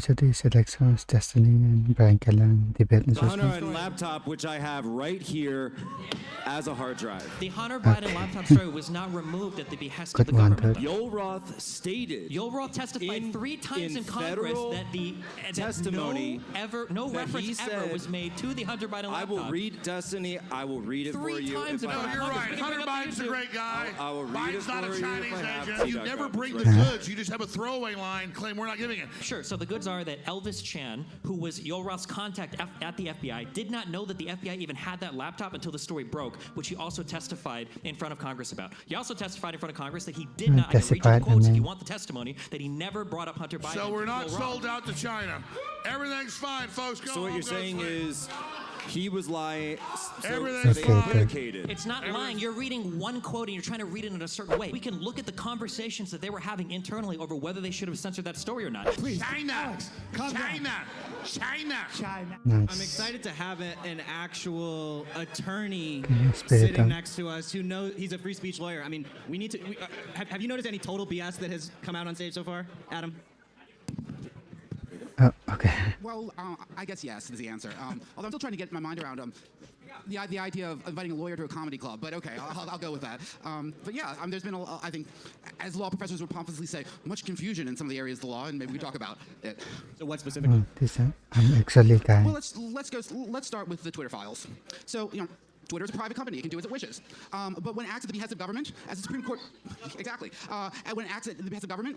Today's elections, Destiny and Bryan Callen debate The Hunter news. Biden laptop, which I have right here as a hard drive. The Hunter Biden laptop story was not removed at the behest of the Good one, government. Ted. Yoel Roth stated. Yoel Roth testified 3 times in Congress federal that testimony no that he reference ever said, was made to the Hunter Biden laptop. I will read Destiny. I will read it 3 for you. times if in I front have of You're to. right. Hunter Biden's a great guy. I will read Biden's it not for a you Chinese if I have agent. to. You never bring the Uh-huh. goods. You just have a throwaway line, claim we're not giving it. Sure, so the goods are that Elvis Chan, who was Yoel Roth's contact at the FBI, did not know that the FBI even had that laptop until the story broke, which he also testified in front of Congress about. He also testified in front of Congress that he did not, I can read you the Testified, quotes if and you then- want the testimony, that he never brought up Hunter Biden. So we're not Yoel Roth. sold out to China. Everything's fine, folks. Go So what home, you're go saying sleep. is he was lying. So Everything's they fine. equivocated. It's not lying. You're reading one quote and you're trying to read it in a certain way. We can look at the conversations that they were having internally over whether they should have censored that story or not. Please, China. Alex, calm down. China. China. Nice. I'm excited to have an actual attorney you spit it sitting down? next to us who knows he's a free speech lawyer. I mean, we need to. Have you noticed any total BS that has come out on stage so far, Adam? Oh, okay. Well, I guess yes is the answer. Although I'm still trying to get my mind around the idea of inviting a lawyer to a comedy club. But okay, I'll go with that. But yeah, there's been, I think, as law professors would pompously say, much confusion in some of the areas of the law, and maybe we talk about it. So what specifically? Oh, this I'm actually guy. Well, let's start with the Twitter files. So Twitter is a private company; it can do as it wishes. But when it acts at the behest of government, as the Supreme Court, exactly, and when it acts at the behest of government,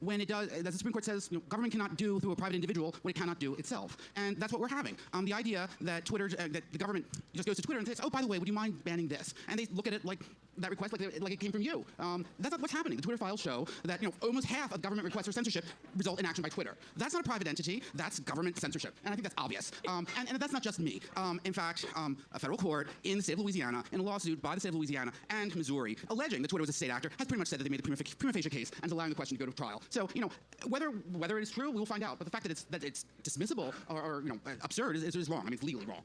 when it does, as the Supreme Court says, government cannot do through a private individual what it cannot do itself, and that's what we're having. The idea that Twitter, that the government just goes to Twitter and says, "Oh, by the way, would you mind banning this?" And they look at it like that request like it came from you. That's not what's happening. The Twitter files show that almost half of government requests for censorship result in action by Twitter. That's not a private entity. That's government censorship, and I think that's obvious. And that's not just me. In fact, a federal court in the state of Louisiana, in a lawsuit by the state of Louisiana and Missouri, alleging that Twitter was a state actor, has pretty much said that they made the prima facie case and is allowing the question to go to trial. So, whether it is true, we will find out. But the fact that it's dismissible or absurd is wrong. I mean, it's legally wrong.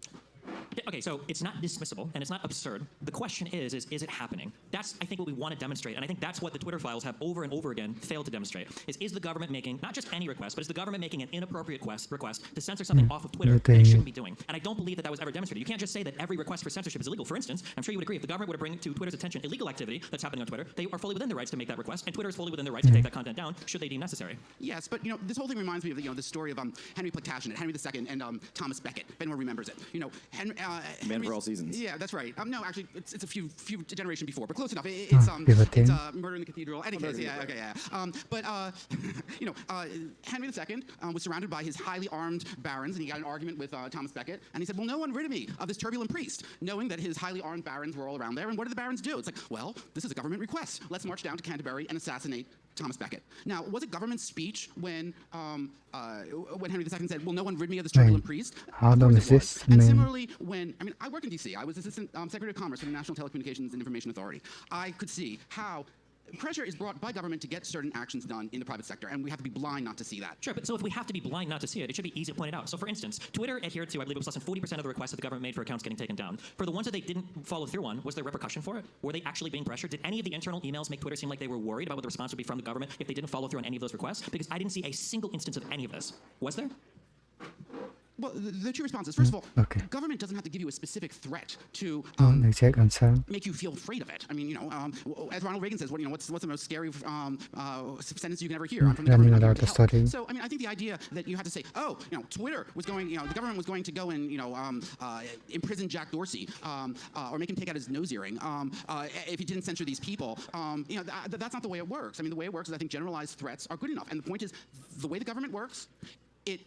Okay, so it's not dismissible and it's not absurd. The question is it happening? That's, I think, what we want to demonstrate, and I think that's what the Twitter files have over and over again failed to demonstrate. Is the government making not just any request, but is the government making an inappropriate request to censor something off of Twitter that it shouldn't be doing? And I don't believe that was ever demonstrated. You can't just say that every request for censorship is illegal. For instance, I'm sure you would agree if the government were to bring to Twitter's attention illegal activity that's happening on Twitter, they are fully within their rights to make that request, and Twitter is fully within their rights to take that content down should they deem necessary. Yes, but this whole thing reminds me of the story of Henry Plantagenet, Henry II, and Thomas Becket. If anyone remembers it, Man for all seasons. Yeah, that's right. No, actually, it's a few generation before, but close enough. It's Murder in the Cathedral. Any case, yeah, okay, yeah. But Henry II was surrounded by his highly armed barons, and he got an argument with Thomas Becket, and he said, "Well, no one rid of me of this turbulent priest," knowing that his highly armed barons were all around there. And what did the barons do? It's like, well, this is a government request. Let's march down to Canterbury and assassinate Thomas Becket. Now, was it government speech when Henry II said, "Well, no one rid me of this turbulent priest"? How Of long course is it was. this? And similarly, I worked in D.C. I was Assistant Secretary of Commerce for the National Telecommunications and Information Authority. I could see how pressure is brought by government to get certain actions done in the private sector, and we have to be blind not to see that. Sure, but so if we have to be blind not to see it, it should be easy to point it out. So for instance, Twitter adhered to, I believe it was less than 40% of the requests that the government made for accounts getting taken down. For the ones that they didn't follow through on, was there repercussion for it? Were they actually being pressured? Did any of the internal emails make Twitter seem like they were worried about what the response would be from the government if they didn't follow through on any of those requests? Because I didn't see a single instance of any of this. Was there? Well, the two responses. First of all, okay. government doesn't have to give you a specific threat to Check answer. make you feel afraid of it. I mean, as Ronald Reagan says, what's the most scary sentence you can ever hear? I'm from the Running government. I'm out here of to help. study. So, I mean, I think the idea that you have to say, Twitter was going, the government was going to go and, imprison Jack Dorsey or make him take out his nose earring if he didn't censor these people. That's not the way it works. I mean, the way it works is I think generalized threats are good enough. And the point is, the way the government works,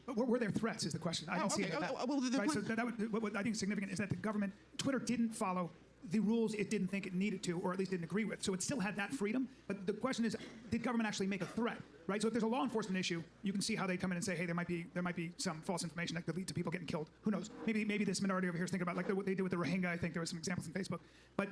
But were there threats is the question. I don't see okay. it. Well, So what I think is significant is that the government, Twitter didn't follow the rules it didn't think it needed to, or at least didn't agree with. So it still had that freedom. But the question is, did government actually make a threat? Right. So if there's a law enforcement issue, you can see how they come in and say, hey, there might be some false information that could lead to people getting killed. Who knows? Maybe this minority over here is thinking about like what they did with the Rohingya. I think there were some examples on Facebook. But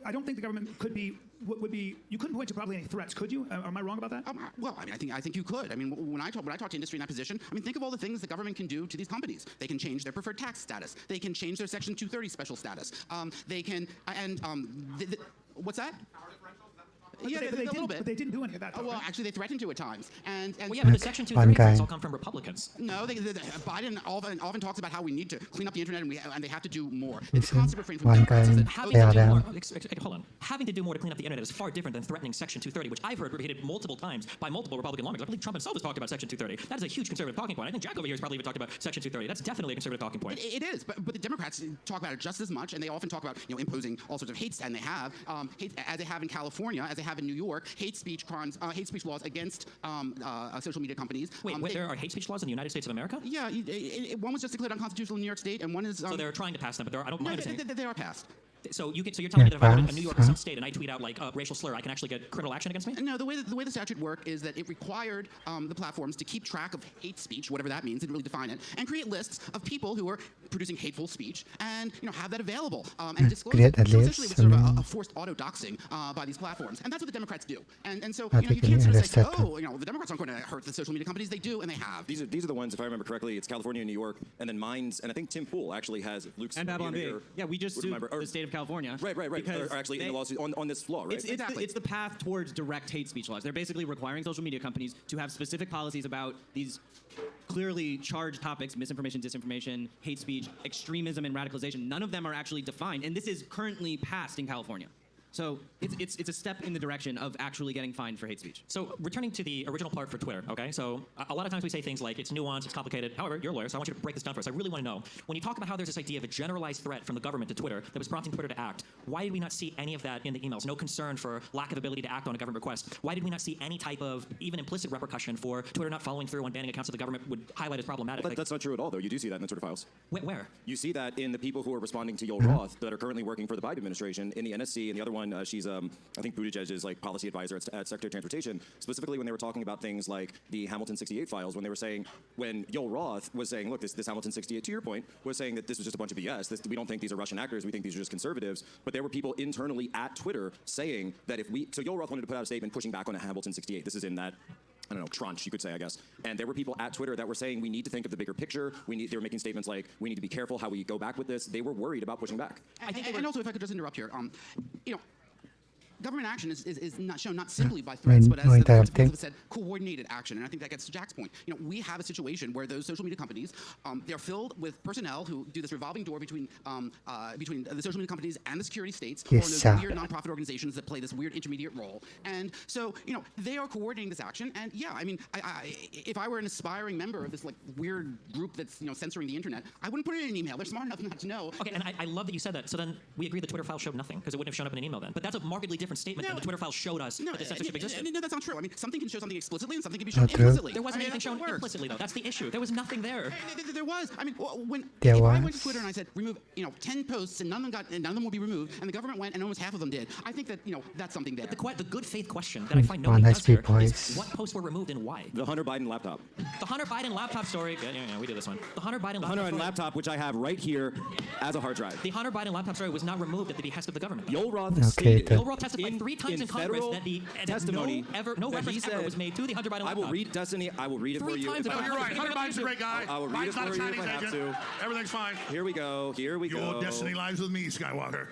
I don't think the government would be. You couldn't point to probably any threats, could you? Am I wrong about that? Well, I mean, I think you could. I mean, when I talk to industry in that position, I mean, think of all the things the government can do to these companies. They can change their preferred tax status. They can change their Section 230 special status. They can what's that? Yeah, but a little didn't, bit. But they didn't do any of that. Oh, Though, well, right? actually, they threatened to at times. And Well, yeah, but the Section 230 guy. threats all come from Republicans. no, Biden often talks about how we need to clean up the internet and they have to do more. Listen, The constant refrain from one Democrats is guy that Having They to are do down. more, hold on. Having to do more to clean up the internet is far different than threatening Section 230, which I've heard repeated multiple times by multiple Republican lawmakers. I believe Trump himself has talked about Section 230. That is a huge conservative talking point. I think Jack over here has probably even talked about Section 230. That's definitely a conservative talking point. It is, but the Democrats talk about it just as much, and they often talk about imposing all sorts of hates, and they have as they have in California, as they have in New York, hate speech crimes, hate speech laws against social media companies. Wait, there are hate speech laws in the United States of America? Yeah, one was just declared unconstitutional in New York State, and one is. So they're trying to pass them, but I don't No, mind. they are passed. So you're telling me that if I go to New York or Huh? some state and I tweet out like a racial slur, I can actually get criminal action against me? No, the way the statute worked is that it required the platforms to keep track of hate speech, whatever that means, didn't really define it, and create lists of people who are producing hateful speech, and have that available and disclose create it. a So list, essentially, it was sort of I mean- a forced auto doxing by these platforms, and that's what the Democrats do. And so I you think can't sort of say, arrested. the Democrats aren't going to hurt the social media companies. They do, and they have. These are the ones, if I remember correctly, it's California and New York, and then Mines, and I think Tim Pool actually has Luke's And Babylon B. here. Yeah, we just Would sued remember- the state of California. Right. because Are actually in they- the lawsuit on this flaw, right? It's the path towards direct hate speech laws. They're basically requiring social media companies to have specific policies about these clearly charged topics: misinformation, disinformation, hate speech, extremism, and radicalization. None of them are actually defined, and this is currently passed in California. So it's a step in the direction of actually getting fined for hate speech. So returning to the original part for Twitter, okay? So a lot of times we say things like it's nuanced, it's complicated. However, you're a lawyer, so I want you to break this down for us. I really want to know, when you talk about how there's this idea of a generalized threat from the government to Twitter that was prompting Twitter to act, why did we not see any of that in the emails? No concern for lack of ability to act on a government request. Why did we not see any type of even implicit repercussion for Twitter not following through on banning accounts that the government would highlight as problematic? That's not true at all, though. You do see that in the Twitter files. Where? You see that in the people who are responding to Yoel Roth that are currently working for the Biden administration in the NSC, and the other one, she's I think Buttigieg is like policy advisor at Secretary of Transportation. Specifically, when they were talking about things like the Hamilton 68 files, when they were saying, when Yoel Roth was saying, look, this Hamilton 68, to your point, was saying that this was just a bunch of BS. We don't think these are Russian actors. We think these are just conservatives. But there were people internally at Twitter saying that so Yoel Roth wanted to put out a statement pushing back on Hamilton 68. This is in that, I don't know, tranche, you could say, I guess. And there were people at Twitter that were saying we need to think of the bigger picture. They were making statements like we need to be careful how we go back with this. They were worried about pushing back. And also, if I could just interrupt here, government action is not shown not simply by threats, but as the principles have said, coordinated action. And I think that gets to Jack's point. We have a situation where those social media companies, they're filled with personnel who do this revolving door between the social media companies and the security states, Yes, or those sir. weird nonprofit organizations that play this weird intermediate role. And so, they are coordinating this action. And yeah, I mean, if I were an aspiring member of this like weird group that's censoring the internet, I wouldn't put it in an email. They're smart enough not to know. Okay, and I love that you said that. So then we agree the Twitter file showed nothing because it wouldn't have shown up in an email then. But that's a markedly different statement than the Twitter file showed us that the censorship existed. No, that's not true. I mean, something can show something explicitly and something can be shown Not true. implicitly. There wasn't I mean, anything that's how shown it works. implicitly, though. That's the issue. There was nothing there. There was. I mean, when There if I went was. to Twitter and I said remove, 10 posts and none of them will be removed, and the government went and almost half of them did, I think that that's something there. The good faith question that I find One nobody has does here people is is- what posts were removed and why. The Hunter Biden laptop. The Hunter Biden laptop story. Yeah, we did this one. The Hunter Biden laptop Hunter story. and laptop, which I have right here as a hard drive. The Hunter Biden laptop story was not removed at the behest of the government. Yoel Roth Okay, stated then. Yoel Roth testified 3 times in Congress federal that testimony no that he reference ever said- was made to the Hunter Biden laptop. I will read Destiny. I will read it 3 for you. times if in I No, have you're to. right. Hunter Biden's a great guy. I will read Biden's it not a for you if Chinese I have agent. to. Everything's fine. Here we go. Here we go. Your destiny lies with me, Skywalker.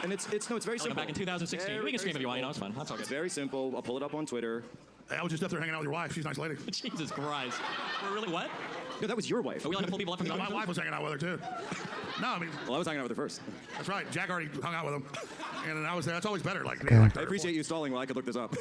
And it's very Like simple. back in 2016. Very, We can very scream if you want. simple. It's fun. That's all It's good. very simple. I'll pull it up on Twitter. I was just up there hanging out with your wife. She's a nice lady. Jesus Christ. We're really what? No, that was your wife. Are we allowed to pull people up from the My wife was hanging out with her too. No, I mean Well, I was hanging out with her first. that's right. Jack already hung out with him, and then I was there. That's always better. Like, Okay. I appreciate you stalling while I could look this up.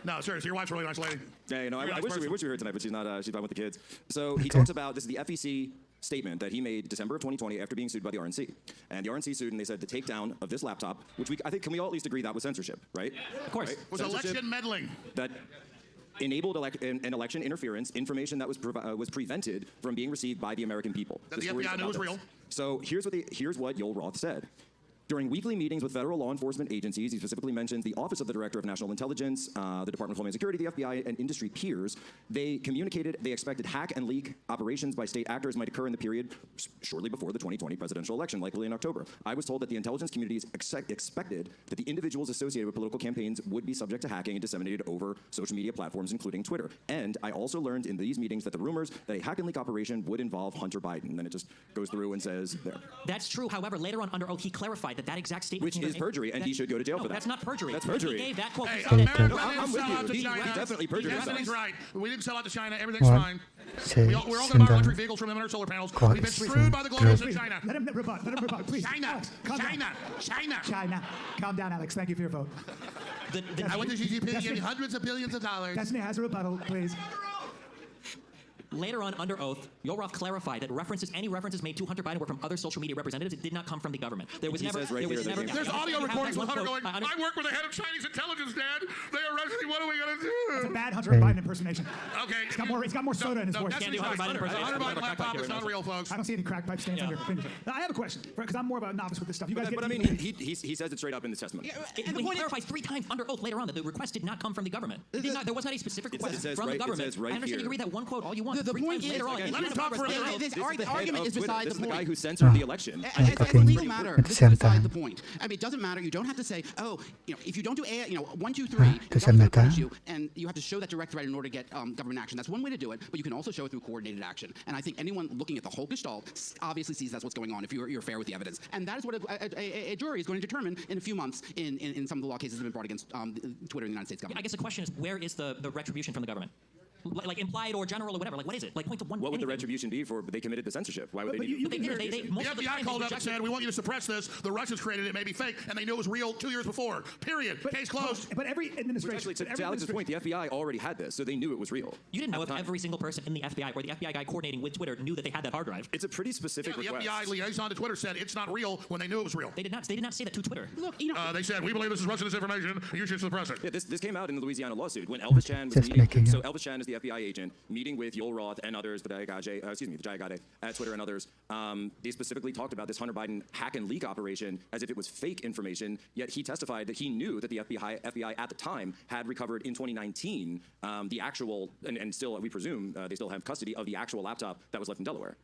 No, seriously, your wife's a really nice lady. Yeah, I Very nice wish we person. were here tonight, but she's not. She's fine with the kids. So he talks about this is the FEC statement that he made December of 2020 after being sued by the RNC, and the RNC sued, and they said the takedown of this laptop, which I think can we all at least agree that was censorship, right? Of course. Right? Was Censorship election meddling? that enabled an election interference, information that was prevented from being received by the American people. That the story is FBI knew about was this. real. So here's what Yoel Roth said. During weekly meetings with federal law enforcement agencies, he specifically mentions the Office of the Director of National Intelligence, the Department of Homeland Security, the FBI, and industry peers. They communicated they expected hack and leak operations by state actors might occur in the period shortly before the 2020 presidential election, likely in October. I was told that the intelligence communities expected that the individuals associated with political campaigns would be subject to hacking and disseminated over social media platforms, including Twitter. And I also learned in these meetings that the rumors that a hack and leak operation would involve Hunter Biden. And then it just goes through and says there. That's true. However, later on under oath, he clarified that that exact statement. Which is perjury, and he should go to jail no, for that. That's not perjury. That's perjury. When he gave that quote. Hey, he said America that- No, I'm didn't with sell you. out to He China. definitely perjured Everything's himself. right. We didn't sell out to China. Everything's Well, fine. say We're all going to buy Sundar electric vehicles from them and our solar panels. God We've been is screwed by the globalists in good. China. Let him rebut. Let him rebut, please. China. Alex, calm down. China. China. Calm down, Alex. Thank you for your vote. I went to Xi Jinping, That's gave me me. hundreds of billions of dollars. Destiny has a rebuttal, please. Later on, under oath, Yoel clarified that any references made to Hunter Biden were from other social media representatives. It did not come from the government. There was He never. says right there was here that never. they- There's audio recordings with Hunter going, I I work with the head of Chinese intelligence, Dad. They arrested me. What are we going to It's a do? bad Hunter Biden impersonation. Okay. It's got more soda in his voice. That's Can't do Hunter Hunter Biden impersonation. Biden Crack pipe laptop here, is not real, folks. I don't see any crack pipe stains on Yeah. your fingers. Now, I have a question, because I'm more of a novice with this stuff. You guys But I get mean, he says it straight up in this testimony. When he clarifies 3 times under oath later on that the request did not come from the government. There was not a specific request says from the right- it government. says right I understand you here. can read that one quote all you want. The 3 point times is- later on. Let in me front of talk for a Congress, minute. This This is the head argument of is Twitter. beside This the is the guy point. who censored the election. As a cooking legal matter, at this the is same beside time. the point. I mean, it doesn't matter. You don't have to say, oh, if you don't do 1, 2, 3, the does government's that going to matter? punish you, and you have to show that direct threat in order to get government action. That's one way to do it, but you can also show it through coordinated action. And I think anyone looking at the whole gestalt obviously sees that's what's going on if you're fair with the evidence. And that is what a jury is going to determine in a few months in some of the law cases that have been brought against Twitter in the United States I government. guess the question is, where is the retribution from the government? Like implied or general or whatever. Like, what is it? Like, point to one. What would the anything. retribution be for they committed the censorship? Why would they But do you They can did. hear- Most The of the FBI time called they up and rejected- said, we want you to suppress this. The Russians created it. It may be fake. And they knew it was real 2 years before. Period. Case closed. But every administration. Actually, but to every Alex's point, the FBI already had this, so they knew it was real. You didn't know at if the time. every single person in the FBI or the FBI guy coordinating with Twitter knew that they had that hard drive. It's a pretty specific The request. FBI liaison to Twitter said it's not real when they knew it was real. They did not say that to Twitter. Look, They said, we believe this is Russian disinformation. You should suppress it. Yeah, this came out in the Louisiana lawsuit when Elvis Chan was Just meeting. making So up. Elvis Chan is the FBI agent meeting with Yoel Roth and others, Vijayagade at Twitter and others. They specifically talked about this Hunter Biden hack and leak operation as if it was fake information. Yet he testified that he knew that the FBI at the time had recovered in 2019 the actual and still we presume they still have custody of the actual laptop that was left in Delaware.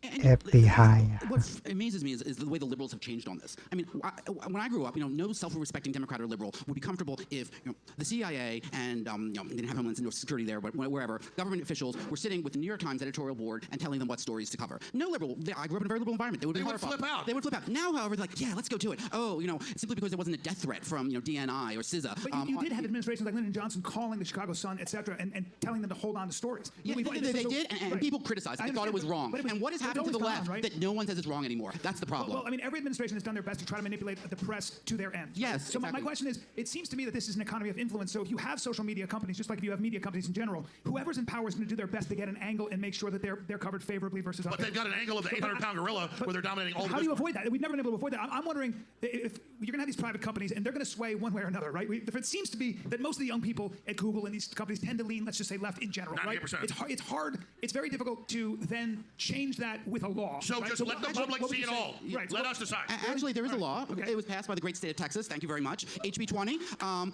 FBI. What amazes me is the way the liberals have changed on this. I mean, when I grew up, no self-respecting Democrat or liberal would be comfortable if the CIA and they didn't have Homeland Security there, but wherever government officials were sitting with the New York Times editorial board and telling them what stories to cover. No liberal. I grew up in a very liberal environment. They would flip out. They would flip out. Now, however, they're like, yeah, let's go to it. Oh, simply because there wasn't a death threat from DNI or CISA. But you did have administrations like Lyndon Johnson calling the Chicago Sun, et cetera, and telling them to hold on to stories. Yeah, they did, and Right. people criticized it. They thought it was wrong. And what has happened to the left that no one says it's wrong anymore? That's the problem. Well, I mean, every administration has done their best to try to manipulate the press to their end. Yes, So my exactly. question is, it seems to me that this is an economy of influence. So if you have social media companies, just like if you have media companies in general, whoever's in power is going to do their best to get an angle and make sure that they're covered favorably versus But they've got an angle of the 800-pound gorilla where they're dominating all the How do you business. avoid that? We've never been able to avoid that. I'm wondering if you're going to have these private companies and they're going to sway one way or another, right? If it seems to be that most of the young people at Google and these companies tend to lean, let's just say, left in general, right? 98%. It's hard. It's very difficult to then change that with a law. So right? just let the public what would see you it say? all. Right. Let us decide. Actually, there is a law. Okay. It was passed by the great state of Texas. Thank you very much. HB 20,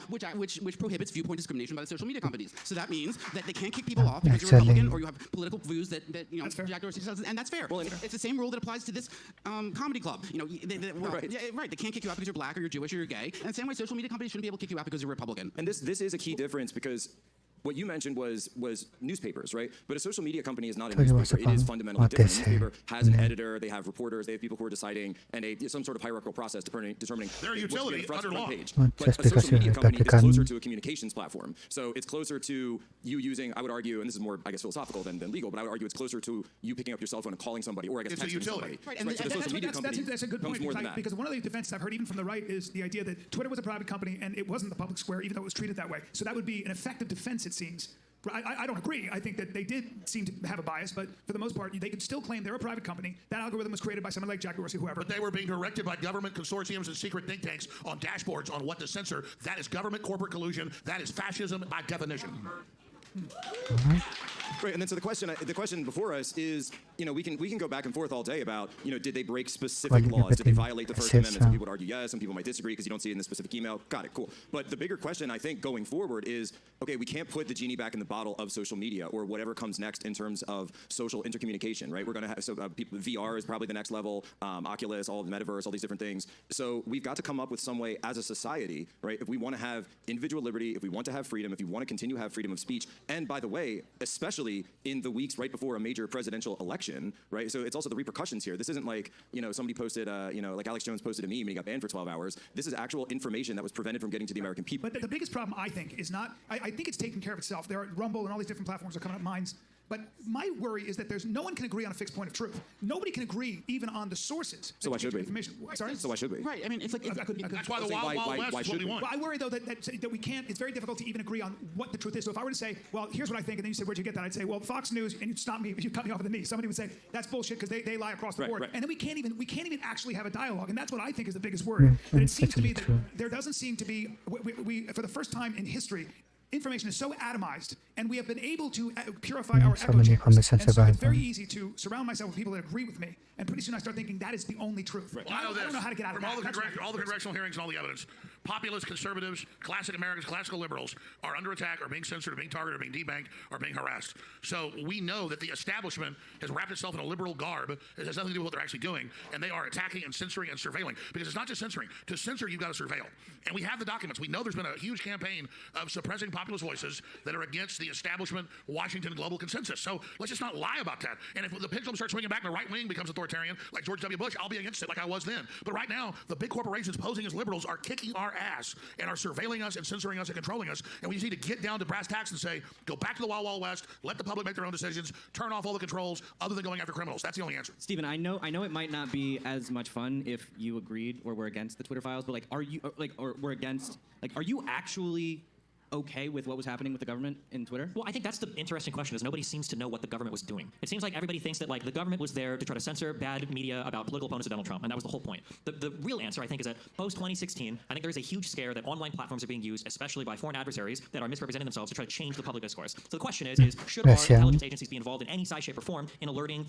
which prohibits viewpoint discrimination by the social media companies. So that means that they can't kick people off because you're Actually- Republican or you have political views that That's fair. Jack Dorsey says, and that's fair. It's the same rule that applies to this comedy club. Right. Yeah, right. They can't kick you out because you're black or you're Jewish or you're gay. And the same way, social media companies shouldn't be able to kick you out because you're Republican. And this is a key difference because what you mentioned was newspapers, right? But a social media company is not a Tell you what's newspaper. It is about fundamentally what different. they A say. newspaper has an Yeah. editor, they have reporters, they have people who are deciding, and some sort of hierarchical process determining They're a what's going to be utility on the front under law. page. Well, But just a because social you're media a company is Republican- closer to a communications platform. So it's closer to you using, I would argue, and this is more, I guess, philosophical than legal, but I would argue it's closer to you picking up your cell phone and calling somebody, or I guess It's a texting utility. somebody. Right, So and the that's- social media company that's a good comes point more than that. because one of the defenses I've heard even from the right is the idea that Twitter was a private company and it wasn't the public square, even though it was treated that way. So that would be an effective defense, it seems. I don't agree. I think that they did seem to have a bias, but for the most part, they could still claim they're a private company. That algorithm was created by someone like Jack Dorsey, whoever. But they were being directed by government consortiums and secret think tanks on dashboards on what to censor. That is government corporate collusion. That is fascism by definition. Right, and then so the question before us is, we can go back and forth all day about, did they break specific Well, laws? Did they everything violate the First says Amendment? Some so. people would argue yes, some people might disagree because you don't see it in the specific email. Got it, cool. But the bigger question, I think, going forward is, okay, we can't put the genie back in the bottle of social media or whatever comes next in terms of social intercommunication, right? We're going to have, people, VR is probably the next level, Oculus, all the metaverse, all these different things. So we've got to come up with some way as a society, right? If we want to have individual liberty, if we want to have freedom, if you want to continue to have freedom of speech, And by the way, especially in the weeks right before a major presidential election, right? So it's also the repercussions here. This isn't like, somebody posted, like Alex Jones posted a meme and he got banned for 12 hours. This is actual information that was prevented from getting to the American people. But the biggest problem, I think, is not, I think it's taken care of itself. There are Rumble and all these different platforms are coming up, Minds. But my worry is that no one can agree on a fixed point of truth. Nobody can agree even on the sources. So why should we? Sorry? So why should we? Right. I mean, it's like That's why the Wild West is what we want. Well, I worry though that we can't. It's very difficult to even agree on what the truth is. So if I were to say, well, here's what I think, and then you say, where'd you get that? I'd say, well, Fox News, and you'd stop me if you cut me off at the knee. Somebody would say that's bullshit because they lie across the board, and then we can't even actually have a dialogue, and that's what I think is the biggest worry. And it seems to me that there doesn't seem to be we for the first time in history. Information is so atomized, and we have been able to purify our so echo many chambers. And so about it's very them. easy to surround myself with people that agree with me, and pretty soon I start thinking that is the only truth. Well, I don't know how to get out of from that. all the congressional hearings and all the evidence, populist conservatives, classic Americans, classical liberals are under attack, are being censored, are being targeted, are being debanked, are being harassed. So we know that the establishment has wrapped itself in a liberal garb. It has nothing to do with what they're actually doing, and they are attacking and censoring and surveilling. Because it's not just censoring. To censor, you've got to surveil. And we have the documents. We know there's been a huge campaign of suppressing populist voices that are against the establishment Washington global consensus. So let's just not lie about that. And if the pendulum starts swinging back and the right wing becomes authoritarian, like George W. Bush, I'll be against it like I was then. But right now, the big corporations posing as liberals are kicking our ass and are surveilling us and censoring us and controlling us. And we just need to get down to brass tacks and say, go back to the Wild Wild West, let the public make their own decisions, turn off all the controls other than going after criminals. That's the only answer. Stephen, I know it might not be as much fun if you agreed or were against the Twitter files, but like, are you are you actually okay with what was happening with the government in Twitter? Well, I think that's the interesting question, is nobody seems to know what the government was doing. It seems like everybody thinks that the government was there to try to censor bad media about political opponents of Donald Trump, and that was the whole point. The real answer, I think, is that post-2016, I think there's a huge scare that online platforms are being used, especially by foreign adversaries that are misrepresenting themselves to try to change the public discourse. So the question is should our intelligence agencies be involved in any size, shape, or form in alerting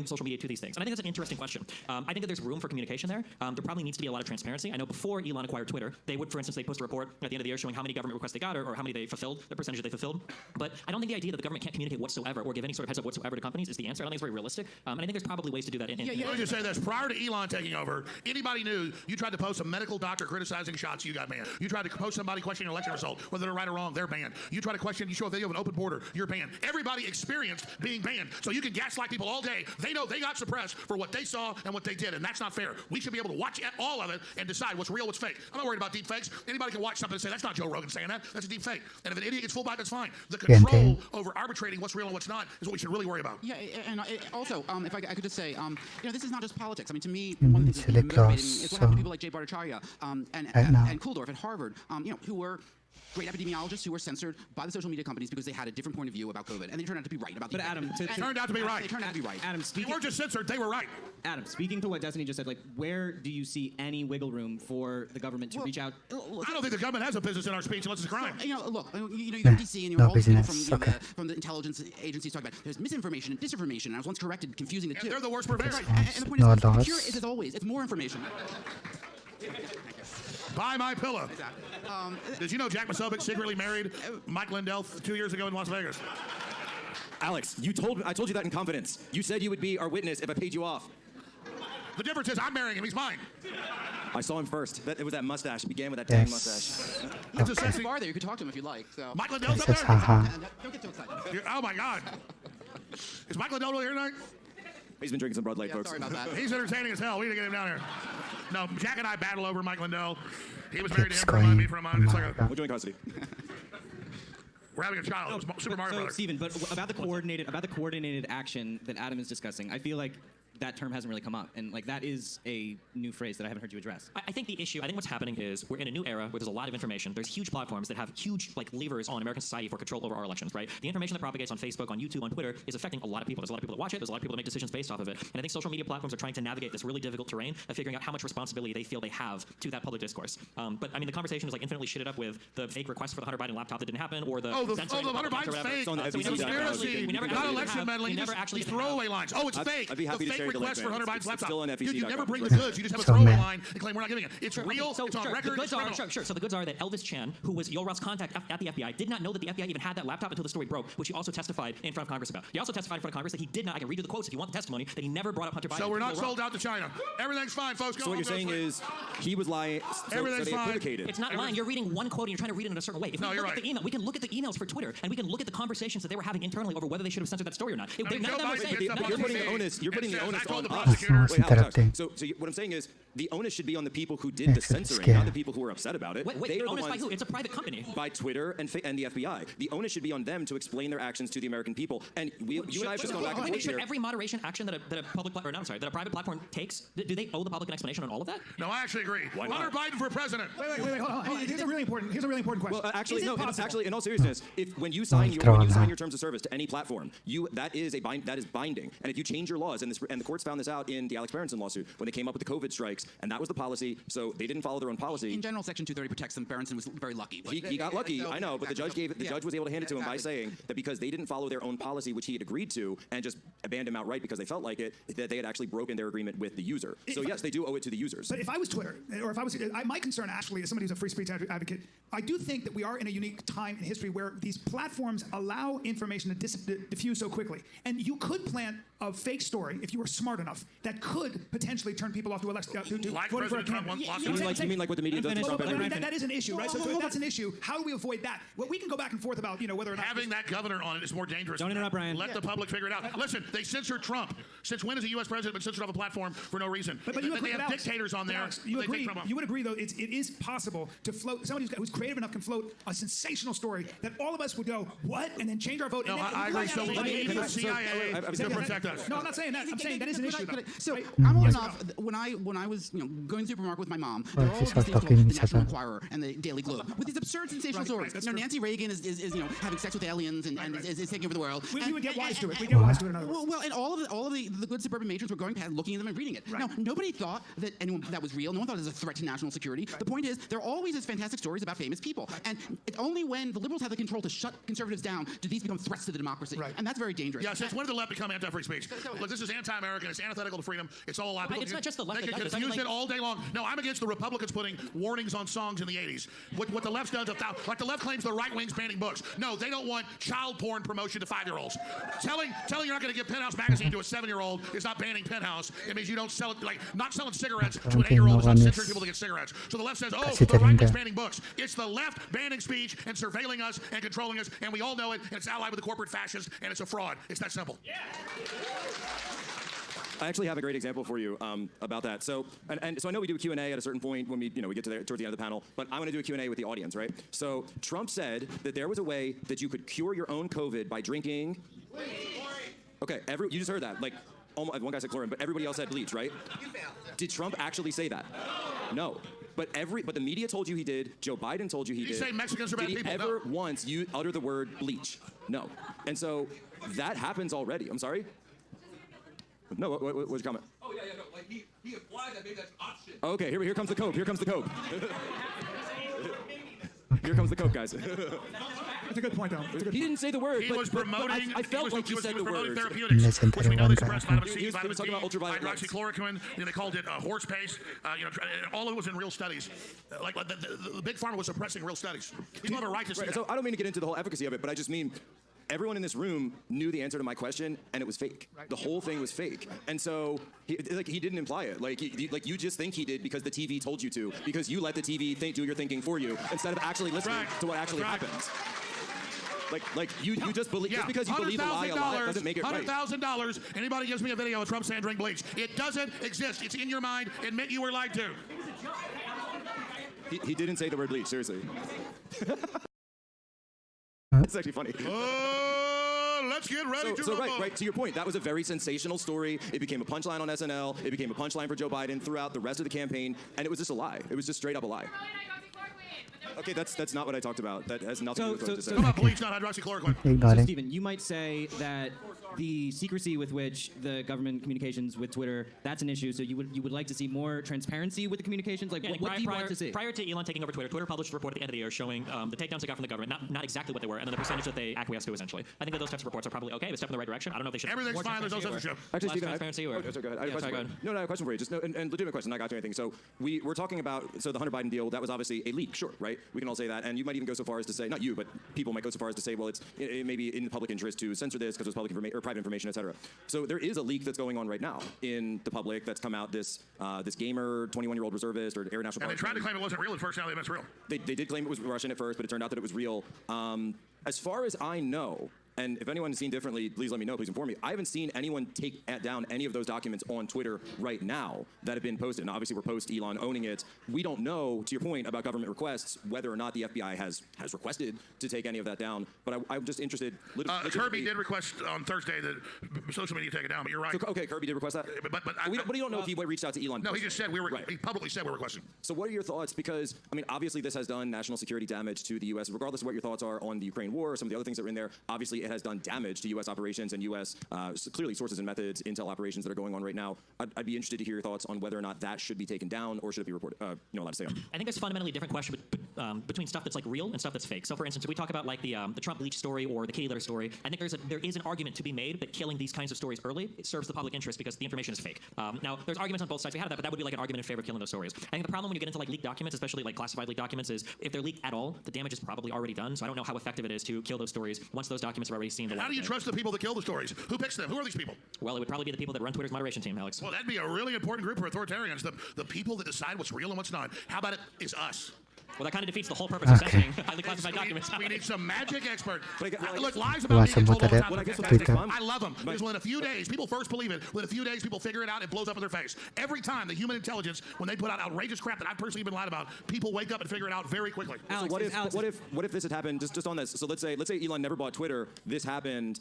social media to these things? And I think that's an interesting question. I think that there's room for communication there. There probably needs to be a lot of transparency. I know before Elon acquired Twitter, they would, for instance, they post a report at the end of the year showing how many government requests they got or how many they fulfilled, the percentage they fulfilled. But I don't think the idea that the government can't communicate whatsoever or give any sort of heads up whatsoever to companies is the answer. I don't think it's very realistic. And I think there's probably ways to do that. Let me just say this. Prior to Elon taking over, anybody knew you tried to post a medical doctor criticizing shots, you got banned. You tried to post somebody questioning an election result, whether they're right or wrong, they're banned. You try to you show a video of an open border, you're banned. Everybody experienced being banned. So you can gaslight people all day. They know they got suppressed for what they saw and what they did, and that's not fair. We should be able to watch all of it and decide what's real, what's fake. I'm not worried about deep fakes. Anybody can watch something and say, that's not Joe Rogan saying that. That's a deep fake. And if an idiot gets full bite, that's fine. The control over arbitrating what's real and what's not is what we should really worry about. Yeah, and also, if I could just say, this is not just politics. I mean, to me, one of the things that's motivating is what happened to people like Jay Bhattacharya and Kuldorf at Harvard, who were great epidemiologists who were censored by the social media companies because they had a different point of view about COVID, and they turned out to be right about. But Adam, they turned out to be right. They turned out to be right. Adam, they weren't just censored; they were right. Adam, speaking to what Destiny just said, where do you see any wiggle room for the government to reach out? I don't think the government has a business in our speech unless it's a crime. So, you go to DC and all the people from the intelligence agencies talk about there's misinformation and disinformation, and I was once corrected, confusing the two. And they're the worst purveyors. Right. And the point is, here is as always, it's more information. Buy my pillow. Did you know Jack Posobiec secretly married Mike Lindell 2 years ago in Las Vegas? Alex, I told you that in confidence. You said you would be our witness if I paid you off. The difference is I'm marrying him. He's mine. I saw him first. It was that mustache. It began with that dang mustache. There's a sexy bar there. You could talk to him if you'd like. So. Mike Lindell's up there. Don't get too excited. Oh my God. Is Mike Lindell really here tonight? He's been drinking some Bud Light, folks. Sorry about that. He's entertaining as hell. We need to get him down here. No, Jack and I battle over Mike Lindell. He was married to him for a month, me for a month. It's like we're joint custody. We're having a child. Super Mario Brothers. Stephen, but about the coordinated action that Adam is discussing, I feel like that term hasn't really come up, and that is a new phrase that I haven't heard you address. I think what's happening is we're in a new era where there's a lot of information. There's huge platforms that have huge levers on American society for control over our elections, right? The information that propagates on Facebook, on YouTube, on Twitter is affecting a lot of people. There's a lot of people that watch it. There's a lot of people that make decisions based off of it. And I think social media platforms are trying to navigate this really difficult terrain of figuring out how much responsibility they feel they have to that public discourse. But I mean, the conversation is infinitely shitted up with the fake request for the Hunter Biden laptop that didn't happen, or the Hunter Biden's fake. It's on the conspiracy. Not election meddling. These throwaway lines. Oh, it's fake. I'd be happy to share the link, request for man. Hunter Biden's It's laptop. still on Dude, you FEC.com. never bring the goods. You just have a So throwaway mad. line and claim we're not giving it. It's real. So, it's on sure, record. the goods it's are criminal. sure. So the goods are that Elvis Chan, who was Yoel-Roth's contact at the FBI, did not know that the FBI even had that laptop until the story broke, which he also testified in front of Congress about. He also testified in front of Congress that he did not. I can read you the quotes if you want the testimony. That he never brought up Hunter Biden. So we're not Yoel-Roth. sold out to China. Everything's fine, folks. Go So what home, you're saying go sleep. is he was lying. So Everything's they fine. equivocated. It's not lying. You're reading one quote and you're trying to read it in a certain way. If No, we you're look at right. the email, we can look at the emails for Twitter and we can look at the conversations that they were having internally over whether they should have censored that story or not. I mean, None Joe of them were Biden saying. gets none up of You're them on were putting the saying- onus. You're putting the says, onus I told on the us. prosecutor- Wait, Alex, interrupting. So what I'm saying is the onus should be on the people who did Yeah, the censoring, scared. not the people who are upset about it. Wait, They are the owners by ones who? It's a private company. by Twitter and the FBI. The onus should be on them to explain their actions to the American people. And you and I have just gone back and forth Should here. every moderation action that a public or no, I'm sorry, that a private platform takes, do they owe the public an explanation on all of that? No, I actually agree. Why not? Hunter Biden for president. Wait, hold on. Here's a really important question. Well, actually, Is it no. possible- Actually, in all seriousness, if when you sign your terms of service to any platform, that is binding. And if you change your laws, and the courts found this out in the Alex Berenson lawsuit when they came up with the COVID strikes, and that was the policy. So they didn't follow their own policy. In general, Section 230 protects them. Berenson was very lucky. But He got lucky, So- I know, but the judge was able to hand it to him by saying that because they didn't follow their own policy, which he had agreed to, and just abandoned him outright because they felt like it, that they had actually broken their agreement with the user. So yes, they do owe it to the users. But if I was Twitter, or if I was, my concern actually, as somebody who's a free speech advocate, I do think that we are in a unique time in history where these platforms allow information to diffuse so quickly. And you could plant a fake story, if you were smart enough, that could potentially turn people off to elect to Like voting for a President Trump candidate. once You mean like what the media does to Trump every day? That is an issue, right? So if that's an issue, how do we avoid that? Well, we can go back and forth about whether or not Having that governor on it is more dangerous. Don't than interrupt, that. Brian. Let the public figure it out. Listen, they censored Trump. Since when has a U.S. president been censored off a platform for no reason? But you they agree, have Alex, dictators on there. Alex, you they take agree? Trump off. You would agree, though, it is possible to float somebody who's creative enough can float a sensational story that all of us would go, what, and then change our vote. No, and then, I agree. So we need the CIA to protect us. No, I'm not saying that. I'm saying that is an issue, though. So right? I'm old Yes or enough. When I was going to the supermarket with my mom, Well, there were all if of you these start things talking about the National each other. Enquirer and the Daily Globe with these absurd sensational Right, stories. that's You know, true. Nancy Reagan is having sex with aliens and is taking over the world. We And- would get and- wise to it. and- We get wise to it, in other words. Well, and all of the good suburban matrons were going past, looking at them and reading it. Right. Now, nobody thought that anyone that was real. No one thought it was a threat to national security. The point is, there are always these fantastic stories about famous people, and it's only when the liberals have the control to shut conservatives down do these become threats to the democracy. Right. And that's very dangerous. Yeah, since when did the left become anti-free speech? Look, this is anti-American. It's antithetical to freedom. It's all a lie. But it's not just the left They that can does it. confuse Like- it all day long. No, I'm against the Republicans putting warnings on songs in the 80s. What the left's done, like the left claims the right wing's banning books. No, they don't want child porn promotion to 5-year-olds. Telling you're not going to give Penthouse magazine to a 7-year-old is not banning Penthouse. It means you don't sell it, like not selling cigarettes to an 8-year-old is not censoring people to get cigarettes. So the left says, oh, Kasi the right wing's talaga. banning books. It's the left banning speech and surveilling us and controlling us, and we all know it, and it's allied with the corporate fascists, and it's a fraud. It's that simple. I actually have a great example for you about that. So, and so I know we do a Q&A at a certain point when we get to towards the end of the panel, but I want to do a Q&A with the audience, right? So Trump said that there was a way that you could cure your own COVID by drinking. Okay, you just heard that. Like, almost, one guy said chlorine, but everybody else said bleach, right? Did Trump actually say that? No. But the media told you he did. Joe Biden told you he did. Did he say Mexicans are bad Did he people? ever once utter the word bleach? No. And so that happens already. I'm sorry? No, what's your comment? Oh, yeah, no. Like, he implied that maybe that's option. Okay, here comes the cope. Here comes the cope. Here comes the cope, guys. That's a good point, though. It's a good He didn't say the word. He but- was but promoting. I felt like he said the promoting word. therapeutics, Listen which to we the know one they guy. suppress vitamin C, He was vitamin talking D, about ultraviolet lights. hydroxychloroquine. They called it horse paste. All of it was in real studies. Like the big pharma was suppressing real studies. People have a right to see Right, that. so I don't mean to get into the whole efficacy of it, but I just mean everyone in this room knew the answer to my question, and it was fake. The whole thing was fake, and so he didn't imply it. Like you just think he did because the TV told you to, because you let the TV do your thinking for you instead of actually listening Right. to what actually That's right. happens. Like you just believe just because you believe a lie doesn't make it right. $100,000. Anybody gives me a video of Trump saying drink bleach. It doesn't exist. It's in your mind. Admit you were lied to. He didn't say the word bleach. Seriously. It's actually funny. Let's get ready to So rumble. right, to your point, that was a very sensational story. It became a punchline on SNL. It became a punchline for Joe Biden throughout the rest of the campaign, and it was just a lie. It was just straight up a lie. Okay, that's not what I talked about. That has nothing to do with what I just said. Come on, bleach, not hydroxychloroquine. So, Ignoring. Stephen, you might say that the secrecy with which the government communications with Twitter, that's an issue. So you would like to see more transparency with the communications? Like, what do you want to see? Prior to Elon taking over Twitter published a report at the end of the year showing the takedowns they got from the government, not exactly what they were, and then the percentage that they acquiesced to, essentially. I think that those types of reports are probably okay, a step in the right direction. I don't know if they should. Everything's fine. There's no censorship. Actually, Stephen, transparency or. Oh, sorry, go ahead. I have a Yeah, question sorry, for you. No, I have a question for you. Just and legitimate question. Not got to anything. So we're talking about the Hunter Biden deal. That was obviously a leak, sure, right? We can all say that, and you might even go so far as to say, not you, but people might go so far as to say, well, it may be in the public interest to censor this because it was public information or private information, et cetera. So there is a leak that's going on right now in the public that's come out. This gamer, 21-year-old reservist or Air National Guard. And they tried to claim it wasn't real at first. Now they admit it's real. They did claim it was Russian at first, but it turned out that it was real. As far as I know, and if anyone's seen differently, please let me know. Please inform me. I haven't seen anyone take down any of those documents on Twitter right now that have been posted. Now, obviously, we're post Elon owning it. We don't know, to your point about government requests, whether or not the FBI has requested to take any of that down. But I'm just interested. Kirby did request on Thursday that social media take it down. But you're right. So, okay, Kirby did request that. But you don't know if he reached out to Elon. No, he just said Right. He publicly said we're requesting. So what are your thoughts? Because, I mean, obviously this has done national security damage to the U.S. Regardless of what your thoughts are on the Ukraine war or some of the other things that are in there, obviously it has done damage to U.S. operations and U.S. Clearly sources and methods, intel operations that are going on right now. I'd be interested to hear your thoughts on whether or not that should be taken down or should it be reported, allowed to stay on. I think there's a fundamentally different question between stuff that's like real and stuff that's fake. So, for instance, if we talk about like the Trump leak story or the kitty litter story, I think there is an argument to be made that killing these kinds of stories early it serves the public interest because the information is fake. Now, there's arguments on both sides. We have that, but that would be like an argument in favor of killing those stories. I think the problem when you get into like leaked documents, especially like classified leaked documents, is if they're leaked at all, the damage is probably already done. So I don't know how effective it is to kill those stories once those documents are already seen. How do you trust the people that kill the stories? Who picks them? Who are these people? Well, it would probably be the people that run Twitter's moderation team, Alex. Well, that'd be a really important group for authoritarians. The people that decide what's real and what's not. How about it is us? Well, that kind of defeats the whole purpose of censoring highly classified documents. We need some magic expert. Look, lies about being controlled all the time. Fantastic. I love them. Because within a few days, people first believe it. Within a few days, people figure it out. It blows up in their face. Every time the human intelligence, when they put out outrageous crap that I've personally been lied about, people wake up and figure it out very quickly. Alex, what if this had happened just on this? So let's say Elon never bought Twitter. This happened.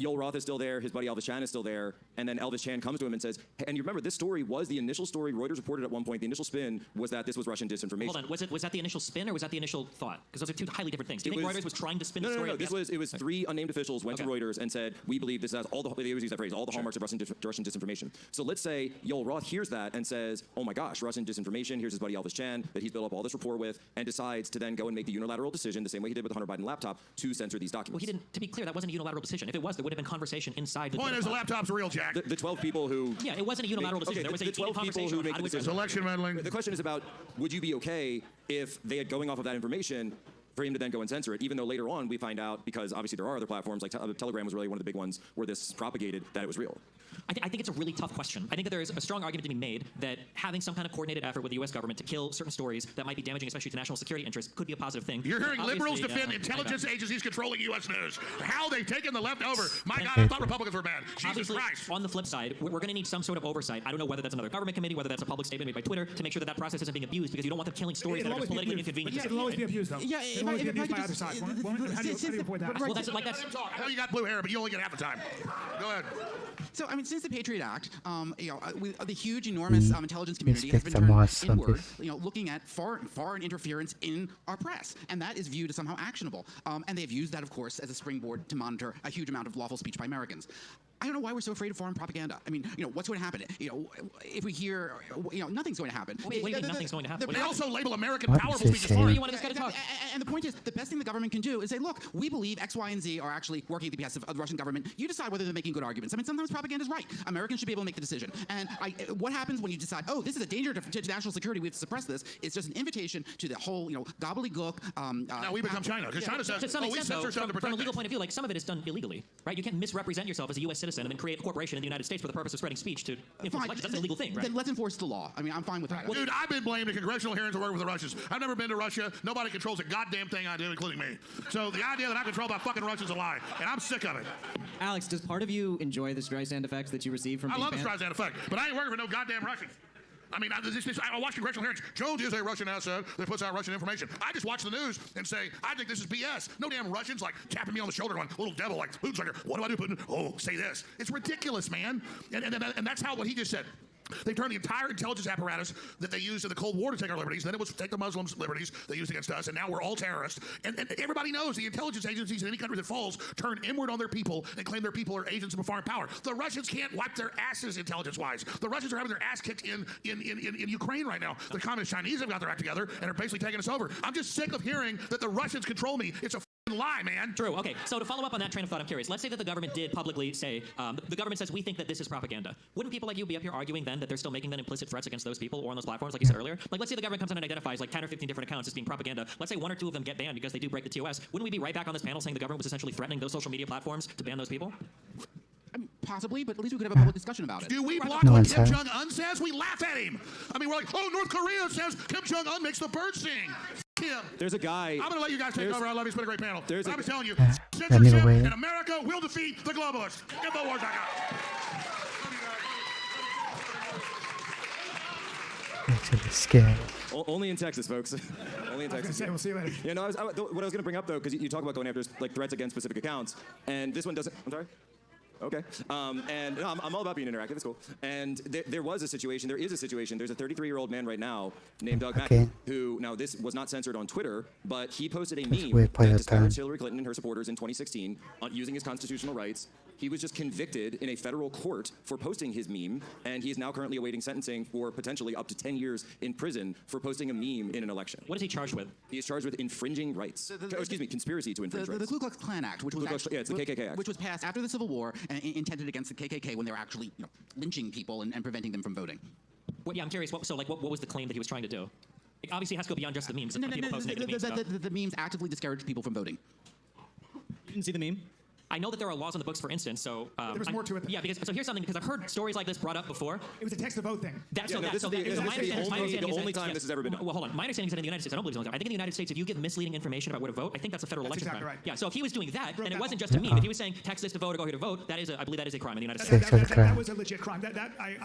Yoel Roth is still there, his buddy Elvis Chan is still there, and then Elvis Chan comes to him and says, hey, and you remember this story was the initial story Reuters reported at one point. The initial spin was that this was Russian disinformation. Hold on, was that the initial spin or was that the initial thought? Because those are two highly different things. Do you think Reuters was trying to spin the story? No. It was three unnamed officials went to Reuters and said, we believe this has all the, they always use that phrase, all the hallmarks of Russian disinformation. So let's say Yoel Roth hears that and says, oh my gosh, Russian disinformation, here's his buddy Elvis Chan that he's built up all this rapport with, and decides to then go and make the unilateral decision, the same way he did with the Hunter Biden laptop, to censor these documents. Well, he didn't, to be clear, that wasn't a unilateral decision. If it was, there would have been conversation inside the point is the laptop's real, Jack. The 12 people who... Yeah, it wasn't a unilateral decision. There was the 12 people who make the decision. Election meddling. The question is about, would you be okay if they had going off of that information for him to then go and censor it, even though later on we find out, because obviously there are other platforms, like Telegram was really one of the big ones where this propagated, that it was real. I think it's a really tough question. I think that there is a strong argument to be made that having some kind of coordinated effort with the U.S. government to kill certain stories that might be damaging, especially to national security interests, could be a positive thing. You're hearing liberals defend intelligence agencies controlling U.S. news. How they've taken the left over. My God, I thought Republicans were bad. Jesus Christ. On the flip side, we're going to need some sort of oversight. I don't know whether that's another government committee, whether that's a public statement made by Twitter, to make sure that process isn't being abused, because you don't want them killing stories that are just politically inconvenient. Yeah, it'll always be abused, though. Yeah, it'll always be abused by either side. How do you avoid that? Well, that's... I know you got blue hair, but you only get half the time. Go ahead. So, I mean, since the Patriot Act, the huge, enormous intelligence community has been turned inward, looking at foreign interference in our press, and that is viewed as somehow actionable. And they've used that, of course, as a springboard to monitor a huge amount of lawful speech by Americans. I don't know why we're so afraid of foreign propaganda. I mean, what's going to happen? If we hear, nothing's going to happen. What do you mean nothing's going to happen? They also label American powerful speech as foreign. You want this guy to talk? And the point is, the best thing the government can do is say, look, we believe X, Y, and Z are actually working at the behest of the Russian government. You decide whether they're making good arguments. I mean, sometimes propaganda is right. Americans should be able to make the decision. And what happens when you decide, oh, this is a danger to national security, we have to suppress this? It's just an invitation to the whole, gobbledygook. Now we become China, because China says, we censor stuff to protect from a legal point of view, like some of it is done illegally, right? You can't misrepresent yourself as a U.S. citizen and then create a corporation in the United States for the purpose of spreading speech to influence elections. That's an illegal thing, right? Then let's enforce the law. I mean, I'm fine with that. Dude, I've been blamed in congressional hearings to work with the Russians. I've never been to Russia. Nobody controls a goddamn thing I do, including me. So the idea that I'm controlled by fucking Russians is a lie, and I'm sick of it. Alex, does part of you enjoy the Streisand effects that you receive from I being love the banned? Streisand effect, but I ain't working for no goddamn Russians. I mean, I watch congressional hearings. Jones is a Russian asset that puts out Russian information. I just watch the news and say, I think this is BS. No damn Russians like tapping me on the shoulder going, little devil, like, Putin's like, what do I do, Putin? Oh, say this. It's ridiculous, man. And that's how what he just said. They've turned the entire intelligence apparatus that they used in the Cold War to take our liberties. Then it was to take the Muslims' liberties they used against us, and now we're all terrorists. And everybody knows the intelligence agencies in any country that falls turn inward on their people and claim their people are agents of a foreign power. The Russians can't wipe their asses intelligence-wise. The Russians are having their ass kicked in Ukraine right now. The communist Chinese have got their act together and are basically taking us over. I'm just sick of hearing that the Russians control me. It's a lie, man. True. Okay. So to follow up on that train of thought, I'm curious. Let's say that the government did publicly say, the government says we think that this is propaganda. Wouldn't people like you be up here arguing then that they're still making then implicit threats against those people or on those platforms, like you said earlier? Like, let's say the government comes in and identifies like 10 or 15 different accounts as being propaganda. Let's say 1 or 2 of them get banned because they do break the TOS. Wouldn't we be right back on this panel saying the government was essentially threatening those social media platforms to ban those people? Possibly, but at least we could have a public discussion about it. Do we block No what one's Kim had. Jong-un says? We laugh at him. I mean, we're like, oh, North Korea says Kim Jong-un makes the birds sing. Him. There's a guy. I'm going to let you guys take over. I love you. It's been a great panel. There's I a- was telling you, Anyway. censorship in America will defeat the globalists. Infowars.com. Actually scared. Only in Texas, folks. Only in I was gonna Texas. say, we'll see you later. Yeah, no, what I was going to bring up, though, because you talk about going after like threats against specific accounts, and this one doesn't. I'm sorry? Okay. And no, I'm all about being interactive. It's cool. And there is a situation. There's a 33-year-old man right now named Doug Okay. Mackey, who, now this was not censored on Twitter, but he posted a meme weird point that of disparaged time. Hillary Clinton and her supporters in 2016 using his constitutional rights. He was just convicted in a federal court for posting his meme, and he is now currently awaiting sentencing for potentially up to 10 years in prison for posting a meme in an election. What is he charged with? He is charged with infringing rights. Conspiracy to infringe The rights. Ku Klux Klan Act, which was Ku Klux- actually, yeah, it's the KKK Act. which was passed after the Civil War and intended against the KKK when they were actually lynching people and preventing them from voting. Well, yeah, I'm curious. What was the claim that he was trying to do? It obviously has to go beyond just the memes. People post negative memes stuff. The memes actively discourage people from voting. You didn't see the meme? I know that there are laws on the books, for instance. So There was more to it than Yeah, because so here's something because I've heard stories like this brought up before. It was a text-to-vote thing. That's Yeah, so no, that, this so is the- that, so this my is the understanding is only that- time this has ever been done. Well, hold on. My understanding is that in the United States, I don't believe it's only. I think in the United States, if you give misleading information about where to vote, I think that's a federal That's election exactly crime. right. Yeah. So if he was doing that, Broke and it that wasn't law. just a meme, if he was saying text this to vote or go here to vote, that is I believe that is a crime in the United That, States. that was a legit crime.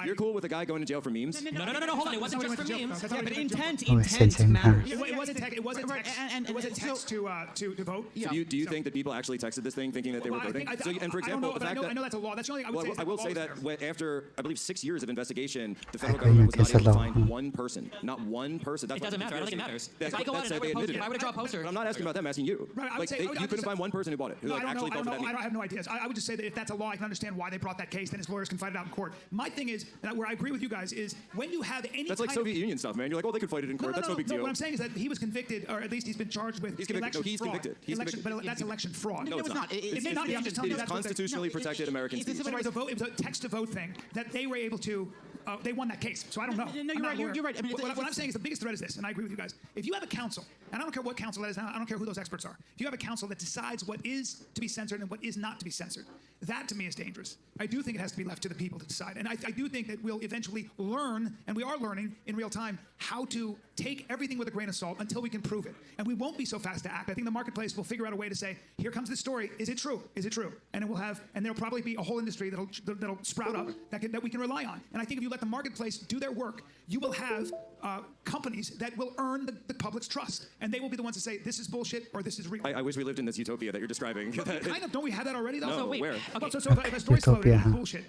You're cool with a guy going to jail for memes? No. Hold on. It wasn't just for memes. That's how But he went to jail. intent Oh, intent matters. It wasn't text. It wasn't Right, text. and- It wasn't so- text to vote. Yeah. Do you think that people actually texted this thing thinking that they were Well, I voting? think- So, and for I don't example, know, the but fact I know that's a law. That's the only thing I would say. is I the will law say is that there. after, I believe, 6 years of investigation, the federal agree government was with not this able to a lot. find one person. Not one person. That's It doesn't matter. I don't think it matters. That's If I go out that's and they I admitted. were to draw a poster. But I'm not asking about them. I'm asking you. Right, I would Like, say- they- I would you couldn't just- find one person who bought it, who No, like I actually don't voted know. for that meme. I have no ideas. I would just say that if that's a law, I can understand why they brought that case. Then his lawyers can fight it out in court. My thing is, and where I agree with you guys, is when you have any That's like kind of- Soviet Union stuff, man. You're like, oh, they could fight it in court. That's no big deal. What I'm saying is that he was convicted, or at least he's been charged with He's convicted. No, election he's fraud. convicted. He's Election- convicted. But that's election fraud. No, it's not. It may not be. I'm just telling It you is that's what they- constitutionally protected American It was speech. a vote. It was a text-to-vote thing that they were able to. They won that case, so I don't know. No, I'm you're not right, a lawyer. you're right. I mean, what I'm saying is the biggest threat is this, and I agree with you guys. If you have a council, and I don't care what council that is, and I don't care who those experts are. If you have a council that decides what is to be censored and what is not to be censored, that to me is dangerous. I do think it has to be left to the people to decide, and I do think that we'll eventually learn, and we are learning in real time, how to take everything with a grain of salt until we can prove it. And we won't be so fast to act. I think the marketplace will figure out a way to say, here comes this story. Is it true? Is it true? And it will have, and there'll probably be a whole industry that'll sprout up that we can rely on. And I think if you let the marketplace do their work, you will have companies that will earn the public's trust, and they will be the ones to say this is bullshit or this is real. I wish we lived in this utopia that you're describing. Kind of, don't we have that already? Though? No, So wait, where? Okay, so if a story's floated, Utopia, it's huh? bullshit.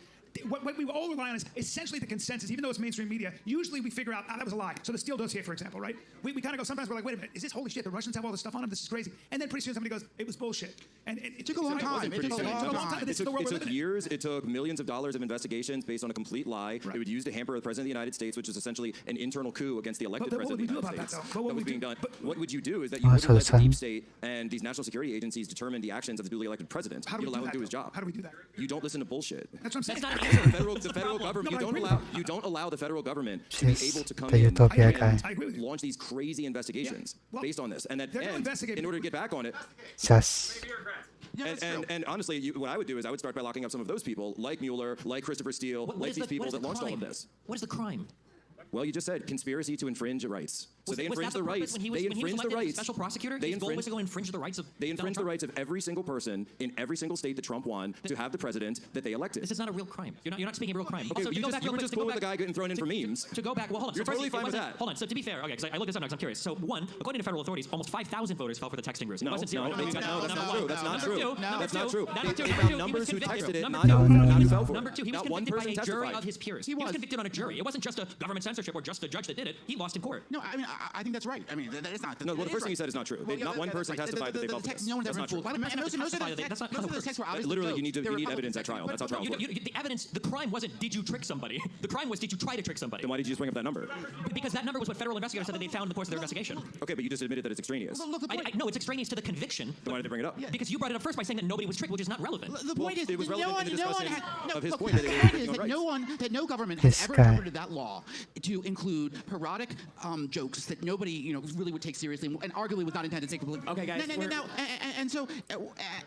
What we all rely on is essentially the consensus, even though it's mainstream media. Usually we figure out, that was a lie. So the Steele dossier, for example, right? We kind of go, sometimes we're like, wait a minute, is this holy shit? The Russians have all this stuff on them? This is crazy. And then pretty soon somebody goes, it was bullshit. And it took a long time. It took a long time. This is the world It we're took living in. years. It took millions of dollars of investigations based on a complete lie. Right. It would use to hamper the president of the United States, which is essentially an internal coup against the elected But what president would we of the do United about that, States. though? But what That was would we being do? done. But- What would you do is that you Oh, wouldn't so let it's the deep fun. state and these national security agencies determine the actions of the duly elected president. How do You'd we allow do him to do that, his though? job. How do we do that? You don't listen to bullshit. That's what I'm saying. That's not an answer. The federal government. No, You but I don't agree allow. with you. You don't allow the federal government to Jeez, be able to come the in utopia and guy. I agree with you. launch these crazy investigations Well, based on this, and that they're gonna end, investigate- in order to get back on it. Just Yeah, that's true. And honestly, what I would do is I would start by locking up some of those people, like Mueller, like Christopher Steele, What like is these the- people what is that the launched all of crime? this. What is the crime? Well, you just said conspiracy to infringe rights. So they Was infringe that the purpose rights. when he was They infringe the elected as rights. special prosecutor? They His goal was infringe. to go infringe the rights of They Donald infringe the Trump? rights of every single person in every single state that Trump won to have the president that they elected. This is not a real crime. You're not speaking of real crime. Okay, Also, to you go just, back you real were quick, just to go cool with the back- guy getting thrown in for memes. To go back, well, hold on. You're so first, totally it fine with wasn't- that. Hold on. So to be fair, okay, because I looked this up now because I'm curious. So one, according to federal authorities, almost 5,000 voters fell for the texting ruse. It No, wasn't zero. no, that's not true. That's not true. That's not true. Number They two, found he was numbers who convicted. texted it, Number not two, who fell for it. Number two, he was Not one convicted by person a jury testified. of his peers. He was convicted on a jury. It wasn't just a government censorship or just a judge that did it. He lost in court. No, I mean, I think that's right. I mean, that is not. No, well, it the is first thing right. you said is not true. Well, yeah, Not one that's person right. testified that they fell for text, this. no one's That's ever not true. fooled. Why do I have to Most of testify the that that's not most of those texts were obviously Literally, jokes. you need They were evidence at trial. That's how trials work. The evidence, the crime wasn't did you trick somebody. The crime was did you try to trick somebody. Then why did you just bring up that number? Because that number was what federal investigators said that they found in the course of their investigation. Okay, but you just admitted that it's extraneous. Look, the point. No, it's extraneous to the conviction. Then why did they bring it up? Because you brought it up first by saying that nobody was tricked, which is not relevant. The point is, it was that relevant in the no one discussion had, no, of his look, point that the they point were is taking that no government This has ever guy. interpreted that law to include parodic jokes that nobody really would take seriously and arguably was not intended to take completely. Okay, guys,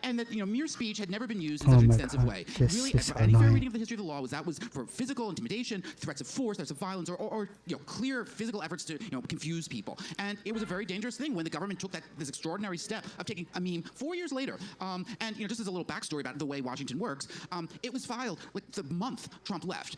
And that mere speech had never been used in Oh such an my extensive God, way. this Really, is any fair annoying. reading of the history of the law was that was for physical intimidation, threats of force, threats of violence, or clear physical efforts to confuse people. And it was a very dangerous thing when the government took this extraordinary step of taking a meme 4 years later. And just as a little backstory about the way Washington works, it was filed like the month Trump left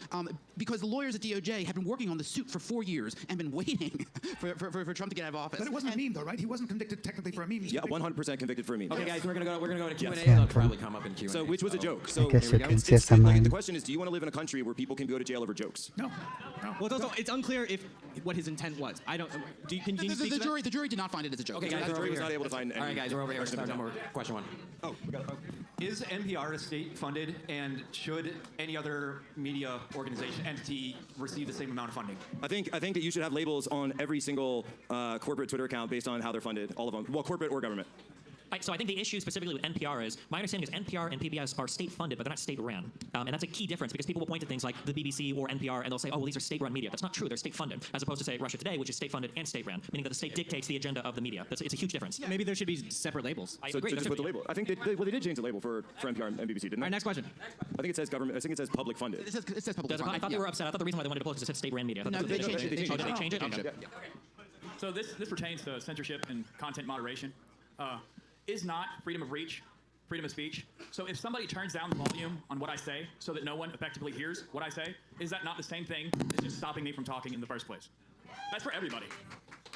because the lawyers at DOJ had been working on the suit for 4 years and been waiting for Trump to get out of office. But it wasn't a meme, though, right? He wasn't convicted technically for a meme. He was Yeah, convicted- 100% convicted for a meme. Okay, guys, we're gonna go to Q&A. Yes. That'll Yeah, probably come up in Q&A. So, which was a joke. So, I guess here we you go. can It's say like, some the question is, do you want to live in a country where people can go to jail over jokes? No, no. Well, it's also it's unclear if what his intent was. I don't. Can you speak to that? The jury did not find it as a joke. Okay, guys, The we're jury over was here. not able to find All right, any guys, we're over here. question of Start intent. number question one. Oh, we got it. Is NPR state funded, and should any other media organization entity receive the same amount of funding? I think that you should have labels on every single corporate Twitter account based on how they're funded, all of them. Well, corporate or government. So I think the issue specifically with NPR is, my understanding is NPR and PBS are state-funded, but they're not state-run. And that's a key difference because people will point to things like the BBC or NPR and they'll say, oh, well, these are state-run media. That's not true. They're state-funded, as opposed to, say, Russia Today, which is state-funded and state-ran, meaning that the state dictates the agenda of the media. It's a huge difference. Maybe there should be separate labels. I So agree. just put the label. I think they did change the label for NPR and BBC, didn't All they? right, next question. I think it says government. I think it says public funded. It says public I funding. thought they were upset. I thought the reason why they wanted to pull it is it said state-ran media. I thought No, that's what they changed it. Oh, did they change it? Okay. So this pertains to censorship and content moderation. Is not freedom of reach, freedom of speech. So if somebody turns down the volume on what I say so that no one effectively hears what I say, is that not the same thing as just stopping me from talking in the first place? That's for everybody.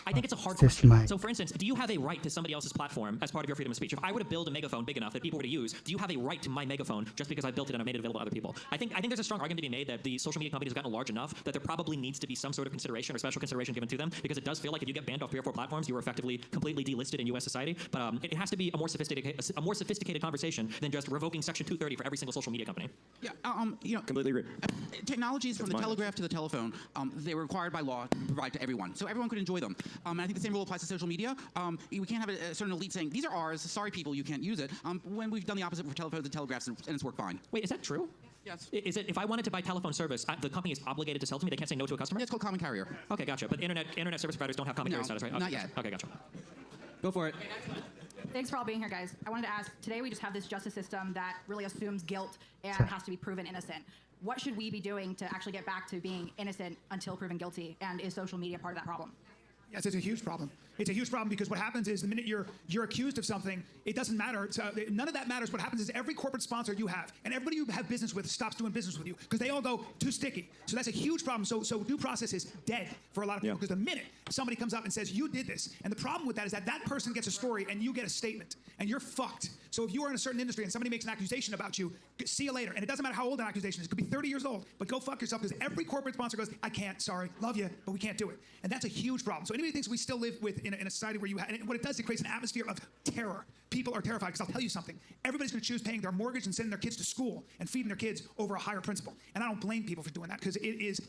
I think it's a hard This question. might- So, for instance, do you have a right to somebody else's platform as part of your freedom of speech? If I were to build a megaphone big enough that people were to use, do you have a right to my megaphone just because I built it and I made it available to other people? I think there's a strong argument to be made that the social media companies have gotten large enough that there probably needs to be some sort of consideration or special consideration given to them because it does feel like if you get banned off 3 or 4 platforms, you are effectively completely delisted in U.S. society. But it has to be a more sophisticated conversation than just revoking Section 230 for every single social media company. Yeah, Completely agree. technologies from the mine. telegraph to the telephone, they were required by law to provide to everyone, so everyone could enjoy them. And I think the same rule applies to social media. We can't have a certain elite saying, these are ours, sorry people, you can't use it, when we've done the opposite for telephones and telegraphs and it's worked fine. Wait, is that true? Yes. Is it if I wanted to buy telephone service, the company is obligated to sell to me? They can't say no to a customer? Yeah, it's called common carrier. Okay, gotcha. But internet service providers don't have common No, carrier status, right? Okay, not gotcha. yet. Okay, gotcha. Go for it. Thanks for all being here, guys. I wanted to ask, today we just have this justice system that really assumes guilt and Sure. has to be proven innocent. What should we be doing to actually get back to being innocent until proven guilty? And is social media part of that problem? Yes, it's a huge problem. It's a huge problem because what happens is the minute you're accused of something, it doesn't matter. None of that matters. What happens is every corporate sponsor you have and everybody you have business with stops doing business with you because they all go too sticky. So that's a huge problem. So due process is dead for a lot of people because the minute somebody comes up and says you did this, and the problem with that is that person gets a story and you get a statement and you're fucked. So if you are in a certain industry and somebody makes an accusation about you, see you later. And it doesn't matter how old an accusation is. It could be 30 years old, but go fuck yourself because every corporate sponsor goes, I can't, sorry, love you, but we can't do it. And that's a huge problem. So anybody thinks we still live with in a society where you have, and what it does, it creates an atmosphere of terror. People are terrified because I'll tell you something. Everybody's going to choose paying their mortgage and sending their kids to school and feeding their kids over a higher principle. And I don't blame people for doing that because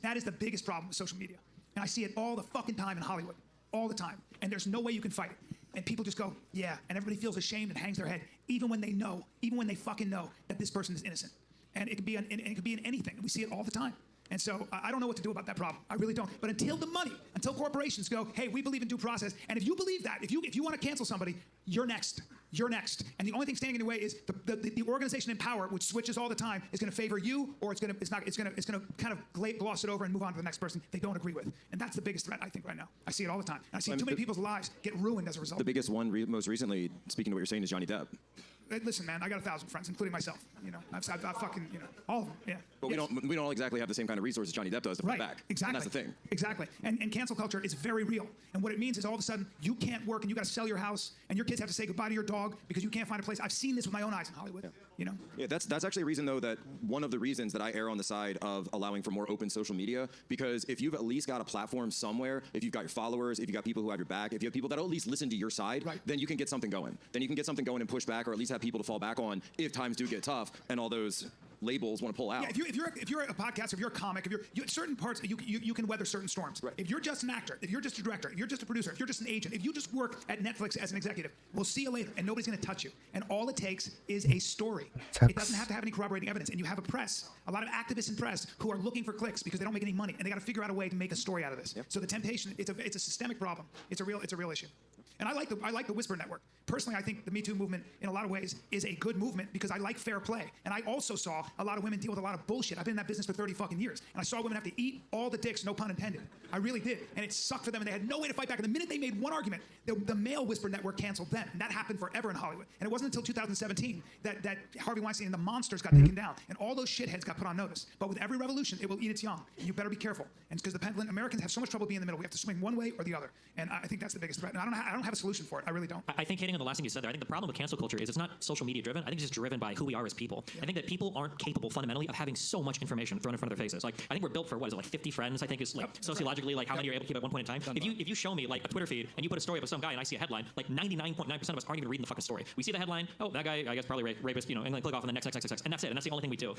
that is the biggest problem with social media. And I see it all the fucking time in Hollywood, all the time. And there's no way you can fight it. And people just go, yeah, and everybody feels ashamed and hangs their head, even when they fucking know that this person is innocent. And it could be in anything. We see it all the time. And so I don't know what to do about that problem. I really don't. But until corporations go, hey, we believe in due process, and if you believe that, if you want to cancel somebody, you're next. you're next. And the only thing standing in the way is the organization in power, which switches all the time, is going to favor you, or it's going to kind of gloss it over and move on to the next person they don't agree with. And that's the biggest threat, I think, right now. I see it all the time. And I see too many people's lives get ruined as a result. The biggest one, most recently, speaking to what you're saying, is Johnny Depp. Listen, man, I got 1,000 friends, including myself. You know, I've fucking, you know, all of them. Yeah. But we don't all exactly have the same kind of resources Johnny Depp does to fight back. Exactly. And that's the thing. Exactly. And cancel culture is very real. And what it means is all of a sudden you can't work and you got to sell your house and your kids have to say goodbye to your dog because you can't find a place. I've seen this with my own eyes in Hollywood. Yeah. You know. Yeah, that's actually a reason though that one of the reasons that I err on the side of allowing for more open social media, because if you've at least got a platform somewhere, if you've got your followers, if you've got people who have your back, if you have people that at least listen to your side, then you can get something going. Then you can get something going and push back, or at least have people to fall back on if times do get tough and all those labels want to pull out. Yeah, if you're a podcaster, if you're a comic, if you're certain parts you can weather certain storms. Right. If you're just an actor, if you're just a director, if you're just a producer, if you're just an agent, if you just work at Netflix as an executive, we'll see you later, and nobody's going to touch you. And all it takes is a story. It doesn't have to have any corroborating evidence. And you have a press, a lot of activists in press who are looking for clicks because they don't make any money, and they got to figure out a way to make a story out of this. Yep. So the temptation, it's a systemic problem. It's a real issue. And I like the Whisper Network. Personally, I think the Me Too movement, in a lot of ways, is a good movement because I like fair play. And I also saw a lot of women deal with a lot of bullshit. I've been in that business for 30 fucking years. And I saw women have to eat all the dicks, no pun intended. I really did. And it sucked for them, and they had no way to fight back. And the minute they made one argument, the male Whisper Network canceled them. And that happened forever in Hollywood. And it wasn't until 2017 that Harvey Weinstein and the monsters got taken down. And all those shitheads got put on notice. But with every revolution, it will eat its young. And you better be careful. And because the pendulum, Americans have so much trouble being in the middle. We have to swing one way or the other. And I think that's the biggest threat. And I don't have a solution for it. I really don't. I think hitting on the last thing you said there, I think the problem with cancel culture is it's not social media driven. I think it's just driven by who we are as people. Yeah. I think that people aren't capable fundamentally of having so much information thrown in front of their faces. Like, I think we're built for, what is it, like 50 friends, I think is like sociologically, like how many you're able to keep at one point in time. If you show me like a Twitter feed and you put a story up of some guy and I see a headline, like 99.9% of us aren't even reading the fucking story. We see the headline, oh, that guy, I guess probably rapist, you know, and then click off on the next, and that's it. And that's the only thing we do.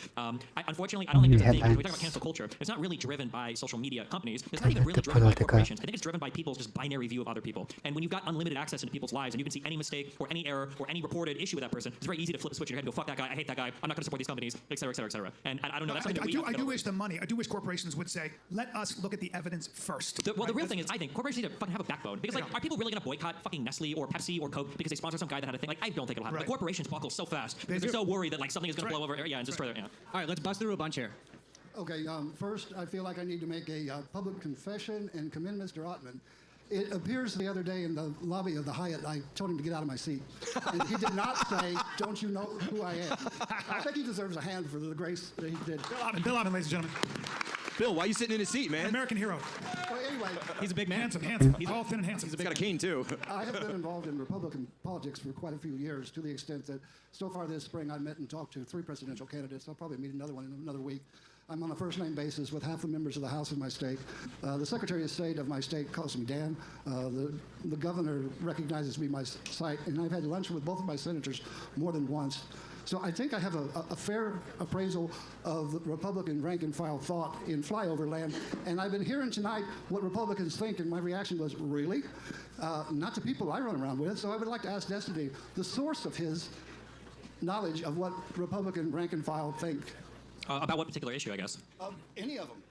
Unfortunately, I don't think there's a thing, when we talk about cancel culture, it's not really driven by social media companies. It's not even really driven by corporations. I think it's driven by people's just binary view of other people. And when you've got unlimited access into people's lives and you can see any mistake or any error or any reported issue with that person, it's very easy to flip a switch in your head and go, fuck that guy, I hate that guy, I'm not going to support these companies, et cetera, et cetera, et cetera. And I don't know, that's something that I do wish the money, I do wish corporations would say, let us look at the evidence first. The real thing is, I think corporations need to fucking have a backbone. Because, like, are people really going to boycott fucking Nestle or Pepsi or Coke because they sponsor some guy that had a thing? Like, I don't think it'll happen. The corporations buckle so fast because they're so worried that, like, something is going to blow over, and destroy it. Yeah. All right, let's bust through a bunch here. Okay, first, I feel like I need to make a public confession and commend Mr. Ottman. It appears the other day in the lobby of the Hyatt, I told him to get out of my seat. And he did not say, don't you know who I am? I think he deserves a hand for the grace that he did. Bill Ottman, ladies and gentlemen. Bill, why are you sitting in his seat, man? American hero. Well, anyway. He's a big man. Handsome. He's all thin and handsome. He's got a cane, too. I have been involved in Republican politics for quite a few years, to the extent that so far this spring I met and talked to 3 presidential candidates. I'll probably meet another one in another week. I'm on a first-name basis with half the members of the House of my state. The Secretary of State of my state calls me Dan. The governor recognizes me by sight, and I've had lunch with both of my senators more than once. So I think I have a fair appraisal of the Republican rank-and-file thought in flyover land, and I've been hearing tonight what Republicans think, and my reaction was, really? Not the people I run around with, so I would like to ask Destiny the source of his knowledge of what Republican rank-and-file think. About what particular issue, I guess? Any of them.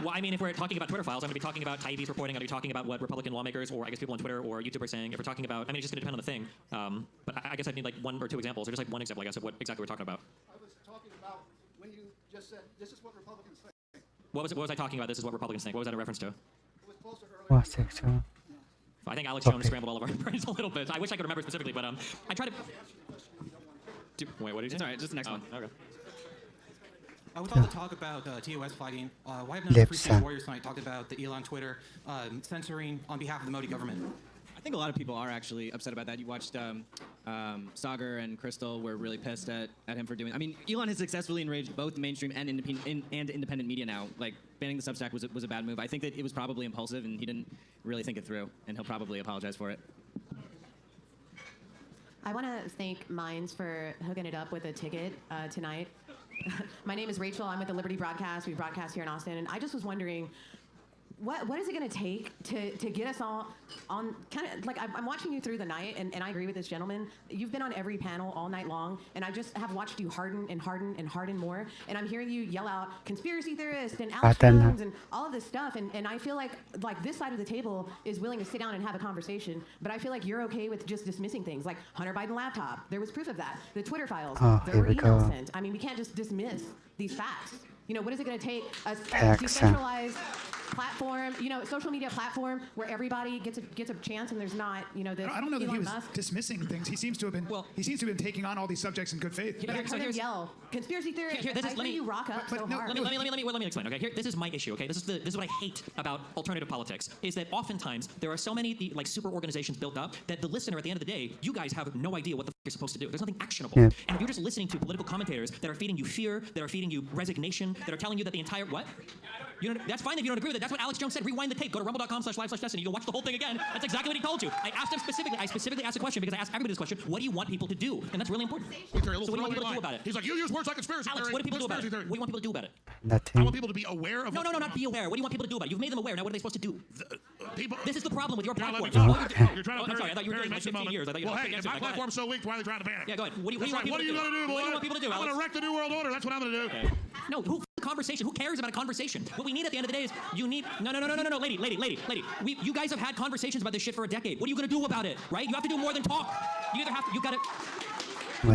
Well, I mean, if we're talking about Twitter files, I'm going to be talking about Taibbi's reporting. I'm going to be talking about what Republican lawmakers or I guess people on Twitter or YouTube are saying. If we're talking about, I mean, it's just going to depend on the thing. But I guess I need like 1 or 2 examples, or just like one example, I guess, of what exactly we're talking about. I was talking about when you just said, this is what Republicans think. What was I talking about? This is what Republicans think. What was that a reference to? It was closer earlier. Sexual. I think Alex Jones scrambled all of our brains a little bit. I wish I could remember specifically, but I try to. Wait, what did you say? It's all right, just the next one. Okay. With all the talk about TOS fighting, why have none of the Free State Warriors tonight talked about the Elon Twitter censoring on behalf of the Modi government? I think a lot of people are actually upset about that. You watched Sagar and Crystal were really pissed at him for doing. I mean, Elon has successfully enraged both mainstream and independent media now. Like banning the Substack was a bad move. I think that it was probably impulsive and he didn't really think it through, and he'll probably apologize for it. I want to thank Minds for hooking it up with a ticket tonight. My name is Rachel. I'm with the Liberty Broadcast. We broadcast here in Austin. And I just was wondering, what is it going to take to get us all on kind of like I'm watching you through the night, and I agree with this gentleman. You've been on every panel all night long, and I just have watched you harden and harden and harden more, and I'm hearing you yell out conspiracy theorist and Alex Jones and all of this stuff, and I feel like this side of the table is willing to sit down and have a conversation, but I feel like you're okay with just dismissing things like Hunter Biden laptop. There was proof of that. The Twitter files. There were emails sent. I mean, we can't just dismiss these facts. What is it going to take? A decentralized platform, social media platform where everybody gets a chance, and there's not, I don't know that he was dismissing things. He seems to have been taking on all these subjects in good faith. Yell conspiracy theory. Let me rock up so hard. Let me explain. Okay, here, this is my issue. Okay, this is what I hate about alternative politics is that oftentimes there are so many super organizations built up that the listener at the end of the day, you guys have no idea what the you're supposed to do. There's nothing actionable. And if you're just listening to political commentators that are feeding you fear, that are feeding you resignation, that are telling you that the entire what? That's fine if you don't agree with it. That's what Alex Jones said. Rewind the tape. Go to rumble.com/live/destiny. You can watch the whole thing again. That's exactly what he told you. I asked him specifically. I specifically asked a question because I asked everybody this question. What do you want people to do? And that's really important. So what do you want people to do about it? He's like, you use words like conspiracy Alex, theory. what do people do about it? What do you want people to do about it? Nothing. I want people to be aware of. No, not be aware. What do you want people to do about it? You've made them aware. Now what are they supposed to do? People. This is the problem with your platform. You're trying to. I'm sorry. I thought you were doing like 15 years. I thought you well, hey, if my platform's so weak, why are they trying to ban it? Yeah, go ahead. What do you want people to do? What are you going to do, boy? What do you want people to do, I'm going to wreck the New World Order. That's what I'm going to do. Okay. No, conversation? Who cares about a conversation? What we need at the end of the day is you need no, lady. You guys have had conversations about this shit for a decade. What are you going to do about it? Right? You have to do more than talk. You got to.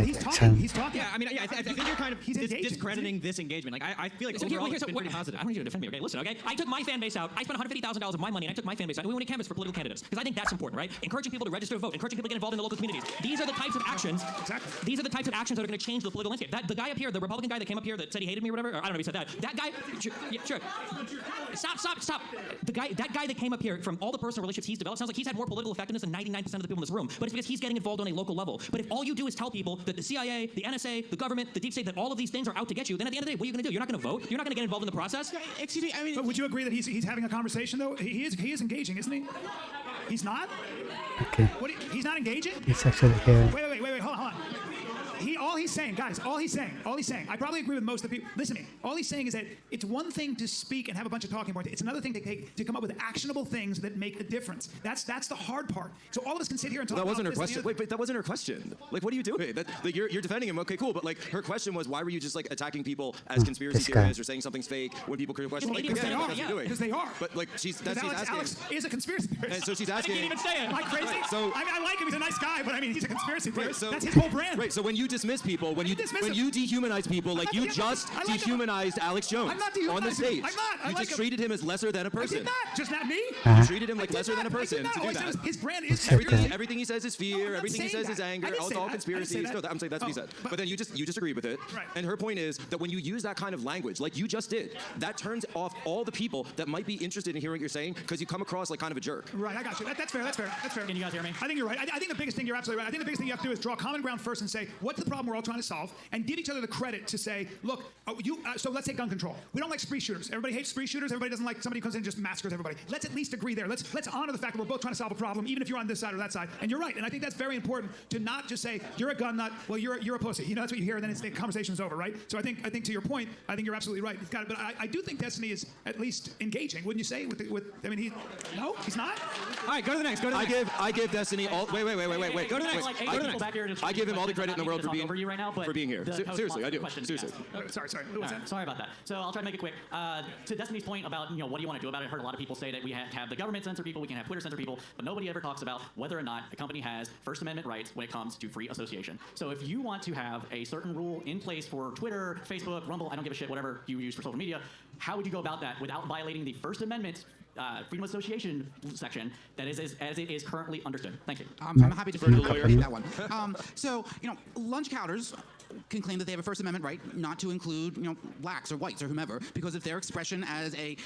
He's talking. Yeah, I think you're kind of discrediting this engagement. Like, I feel like overall it's been pretty positive. I don't need you to defend me, okay? Listen, okay? I took my fan base out. I spent $150,000 of my money, and I took my fan base out. And we went to canvas for political candidates because I think that's important, right? Encouraging people to register to vote, encouraging people to get involved in the local communities. These are the types of actions. Exactly. These are the types of actions that are going to change the political landscape. The guy up here, the Republican guy that came up here that said he hated me or whatever, or I don't know if he said that. That guy, sure. Stop. That guy that came up here from all the personal relationships he's developed sounds like he's had more political effectiveness than 99% of the people in this room. But it's because he's getting involved on a local level. But if all you do is tell people that the CIA, the NSA, the government, the deep state, that all of these things are out to get you, then at the end of the day, what are you going to do? You're not going to vote. You're not going to get involved in the process. Excuse me. I mean, but would you agree that he's having a conversation though? He is engaging, isn't he? He's not. Okay. He's not engaging. He's actually here. Wait. Hold on. All he's saying, guys, I probably agree with most of the people. Listen to me. All he's saying is that it's one thing to speak and have a bunch of talking points. It's another thing to come up with actionable things that make a difference. That's the hard part. So all of us can sit here and talk. That wasn't her this question. Wait, but that wasn't her question. Like, what are you doing? You're defending him. Okay, cool. But like, her question was, why were you just like attacking people as conspiracy theorists or saying something's fake when people create questions? Well, because they are. But like, she's asking. Alex is a conspiracy theorist. And so she's asking. I can't even say it. Am I crazy? So I like him. He's a nice guy, but I mean, he's a conspiracy theorist. That's his whole brand. Right. So when you dismiss people, when you dehumanize people, like you just dehumanized Alex Jones on the stage. You just treated him as lesser than a person. I did not. Just not me. You treated him like lesser than a person to do that. His brand is everything he says is fear. Everything he says is anger. It's all conspiracies. No, I'm saying that's what he said. But then you just agree with it. And her point is that when you use that kind of language, like you just did, that turns off all the people that might be interested in hearing what you're saying because you come across like kind of a jerk. Right. I got you. That's fair. Can you guys hear me? I think you're right. I think the biggest thing, you're absolutely right. I think the biggest thing you have to do is draw common ground first and say, what's the problem we're all trying to solve? And give each other the credit to say, look, so let's take gun control. We don't like spree shooters. Everybody hates spree shooters. Everybody doesn't like somebody who comes in and just massacres everybody. Let's at least agree there. Let's honor the fact that we're both trying to solve a problem, even if you're on this side or that side. And you're right. And I think that's very important to not just say, you're a gun nut, well, you're a pussy. You know, that's what you hear, and then the conversation's over, right? So I think to your point, I think you're absolutely right. But I do think Destiny is at least engaging, wouldn't you say? He's not? All right, go to the next. I give Destiny all. Wait. Go to the next. I give him all the credit in the world for being here. Seriously, I do. Seriously. Sorry. What was that? Sorry about that. So I'll try to make it quick. To Destiny's point about what do you want to do about it? I heard a lot of people say that we have to have the government censor people, we can have Twitter censor people, but nobody ever talks about whether or not a company has First Amendment rights when it comes to free association. So if you want to have a certain rule in place for Twitter, Facebook, Rumble, I don't give a shit, whatever you use for social media, how would you go about that without violating the First Amendment freedom of association section that is as it is currently understood? Thank you. I'm happy to that one. So, lunch counters can claim that they have a First Amendment right not to include, blacks or whites or whomever because of their expression as a,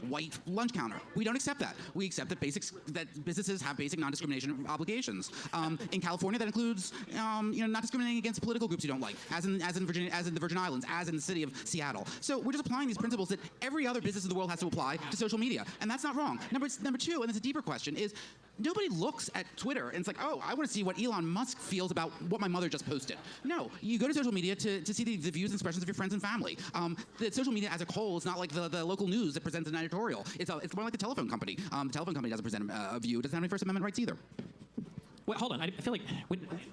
white lunch counter. We don't accept that. We accept that businesses have basic non-discrimination obligations. In California, that includes, not discriminating against political groups you don't like, as in Virginia, as in the Virgin Islands, as in the city of Seattle. So we're just applying these principles that every other business in the world has to apply to social media, and that's not wrong. Number two, and it's a deeper question, is nobody looks at Twitter and it's like, oh, I want to see what Elon Musk feels about what my mother just posted. No, you go to social media to see the views and expressions of your friends and family. The social media as a whole is not like the local news that presents an editorial. It's more like the telephone company. The telephone company doesn't present a view. It doesn't have any First Amendment rights either. Wait, hold on. I feel like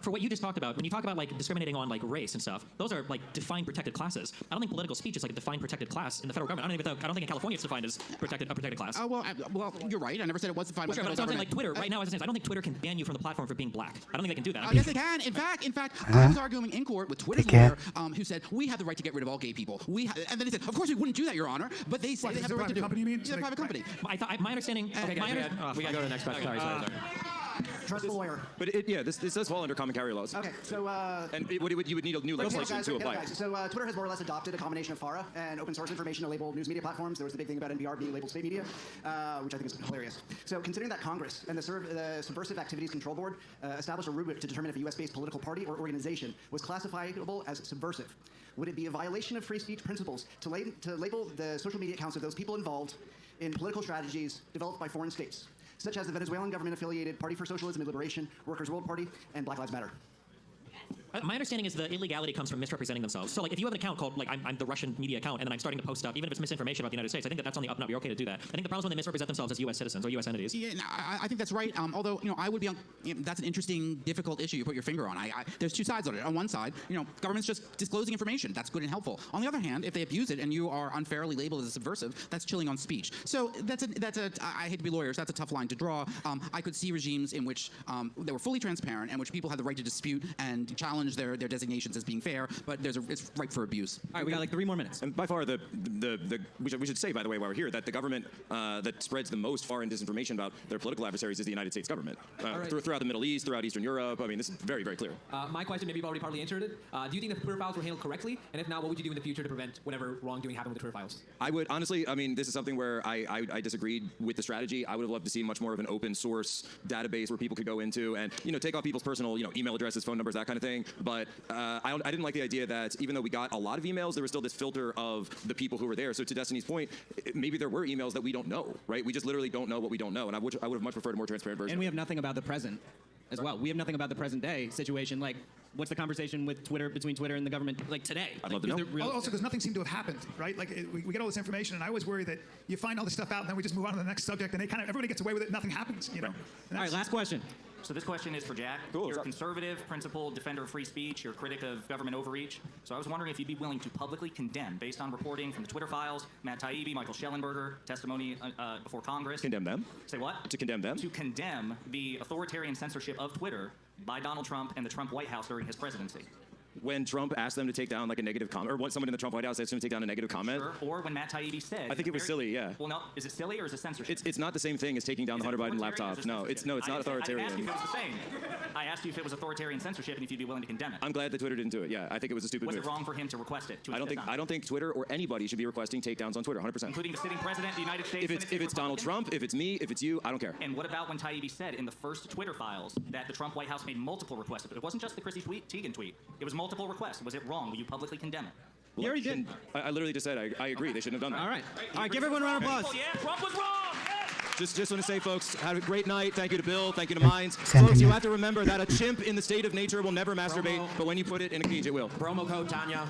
for what you just talked about, when you talk about like discriminating on like race and stuff, those are like defined protected classes. I don't think political speech is like a defined protected class in the federal government. I don't think in California it's defined as a protected class. Well, you're right. I never said it was defined by the But federal it's something government. like Twitter right now, as it stands. I don't think Twitter can ban you from the platform for being black. I don't think they can do that. Yes, they can. In fact, I was arguing in court with Twitter's lawyer, who said we have the right to get rid of all gay people. And then he said, of course we wouldn't do that, Your Honor. But they say they have the right to do it. It's a private company. My understanding. Okay, we gotta go to the next question. Sorry. Trust the lawyer. But this does fall under common carrier laws. Okay, so and you would need a new legislation to apply. So Twitter has more or less adopted a combination of FARA and open source information to label news media platforms. There was the big thing about NPR being labeled state media, which I think is hilarious. So considering that Congress and the Subversive Activities Control Board established a rubric to determine if a U.S.-based political party or organization was classifiable as subversive, would it be a violation of free speech principles to label the social media accounts of those people involved in political strategies developed by foreign states, such as the Venezuelan government-affiliated Party for Socialism and Liberation, Workers' World Party, and Black Lives Matter? My understanding is the illegality comes from misrepresenting themselves. So, like, if you have an account called, like, I'm the Russian media account, and then I'm starting to post stuff, even if it's misinformation about the United States, I think that's on the up and up. You're okay to do that. I think the problem is when they misrepresent themselves as U.S. citizens or U.S. entities. Yeah, no, I think that's right. Although, I would be on. That's an interesting, difficult issue you put your finger on. There's two sides on it. On one side, government's just disclosing information. That's good and helpful. On the other hand, if they abuse it and you are unfairly labeled as a subversive, that's chilling on speech. So I hate to be lawyers. That's a tough line to draw. I could see regimes in which they were fully transparent and which people had the right to dispute and challenge their designations as being fair, but it's ripe for abuse. All right, we got like 3 more minutes. And by far, we should say, by the way, while we're here, that the government that spreads the most foreign disinformation about their political adversaries is the United States government. Throughout the Middle East, throughout Eastern Europe. I mean, this is very, very clear. My question, maybe you've already partly answered it. Do you think the Twitter files were handled correctly? And if not, what would you do in the future to prevent whatever wrongdoing happened with the Twitter files? I would, honestly, this is something where I disagreed with the strategy. I would have loved to see much more of an open source database where people could go into and, take off people's personal, email addresses, phone numbers, that kind of thing. But I didn't like the idea that even though we got a lot of emails, there was still this filter of the people who were there. So to Destiny's point, maybe there were emails that we don't know, right? We just literally don't know what we don't know. And I would have much preferred a more transparent version. And we have nothing about the present as well. We have nothing about the present day situation. Like, what's the conversation with between Twitter and the government, like, today? I'd love to know. Also, because nothing seemed to have happened, right? Like, we get all this information, and I always worry that you find all this stuff out, and then we just move on to the next subject, and everybody gets away with it, nothing happens, All right, last question. So this question is for Jack. Cool. You're a conservative, principled defender of free speech. You're a critic of government overreach. So I was wondering if you'd be willing to publicly condemn, based on reporting from the Twitter files, Matt Taibbi, Michael Schellenberger, testimony before Congress. Condemn them? Say what? To condemn them? To condemn the authoritarian censorship of Twitter by Donald Trump and the Trump White House during his presidency. When Trump asked them to take down like a negative comment, or when someone in the Trump White House asked him to take down a negative comment. Sure. Or when Matt Taibbi said. I think it was silly, yeah. Well, no, is it silly or is it censorship? It's not the same thing as taking down the Hunter Biden laptop. No, it's not authoritarian. I asked you if it was the same. I asked you if it was authoritarian censorship and if you'd be willing to condemn it. I'm glad that Twitter didn't do it. Yeah, I think it was a stupid move. Was it wrong for him to request it? I don't think Twitter or anybody should be requesting takedowns on Twitter. 100%. Including the sitting president of the United States. If it's Donald Trump, if it's me, if it's you, I don't care. And what about when Taibbi said in the first Twitter files that the Trump White House made multiple requests? It wasn't just the Chrissy Teigen tweet. It was multiple requests. Was it wrong? Will you publicly condemn it? You already did. I literally just said I agree. They shouldn't have done that. All right, give everyone a round of applause. Yeah, Trump was wrong. Just want to say, folks, have a great night. Thank you to Bill. Thank you to Minds. Folks, you have to remember that a chimp in the state of nature will never masturbate, but when you put it in a cage, it will. Promo code Tanya.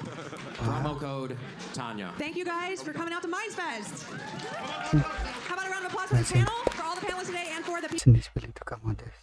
Promo code Tanya. Thank you guys for coming out to Minds Fest. How about a round of applause for the panel, for all the panelists today, and for the people. Isn't this willing to come on this?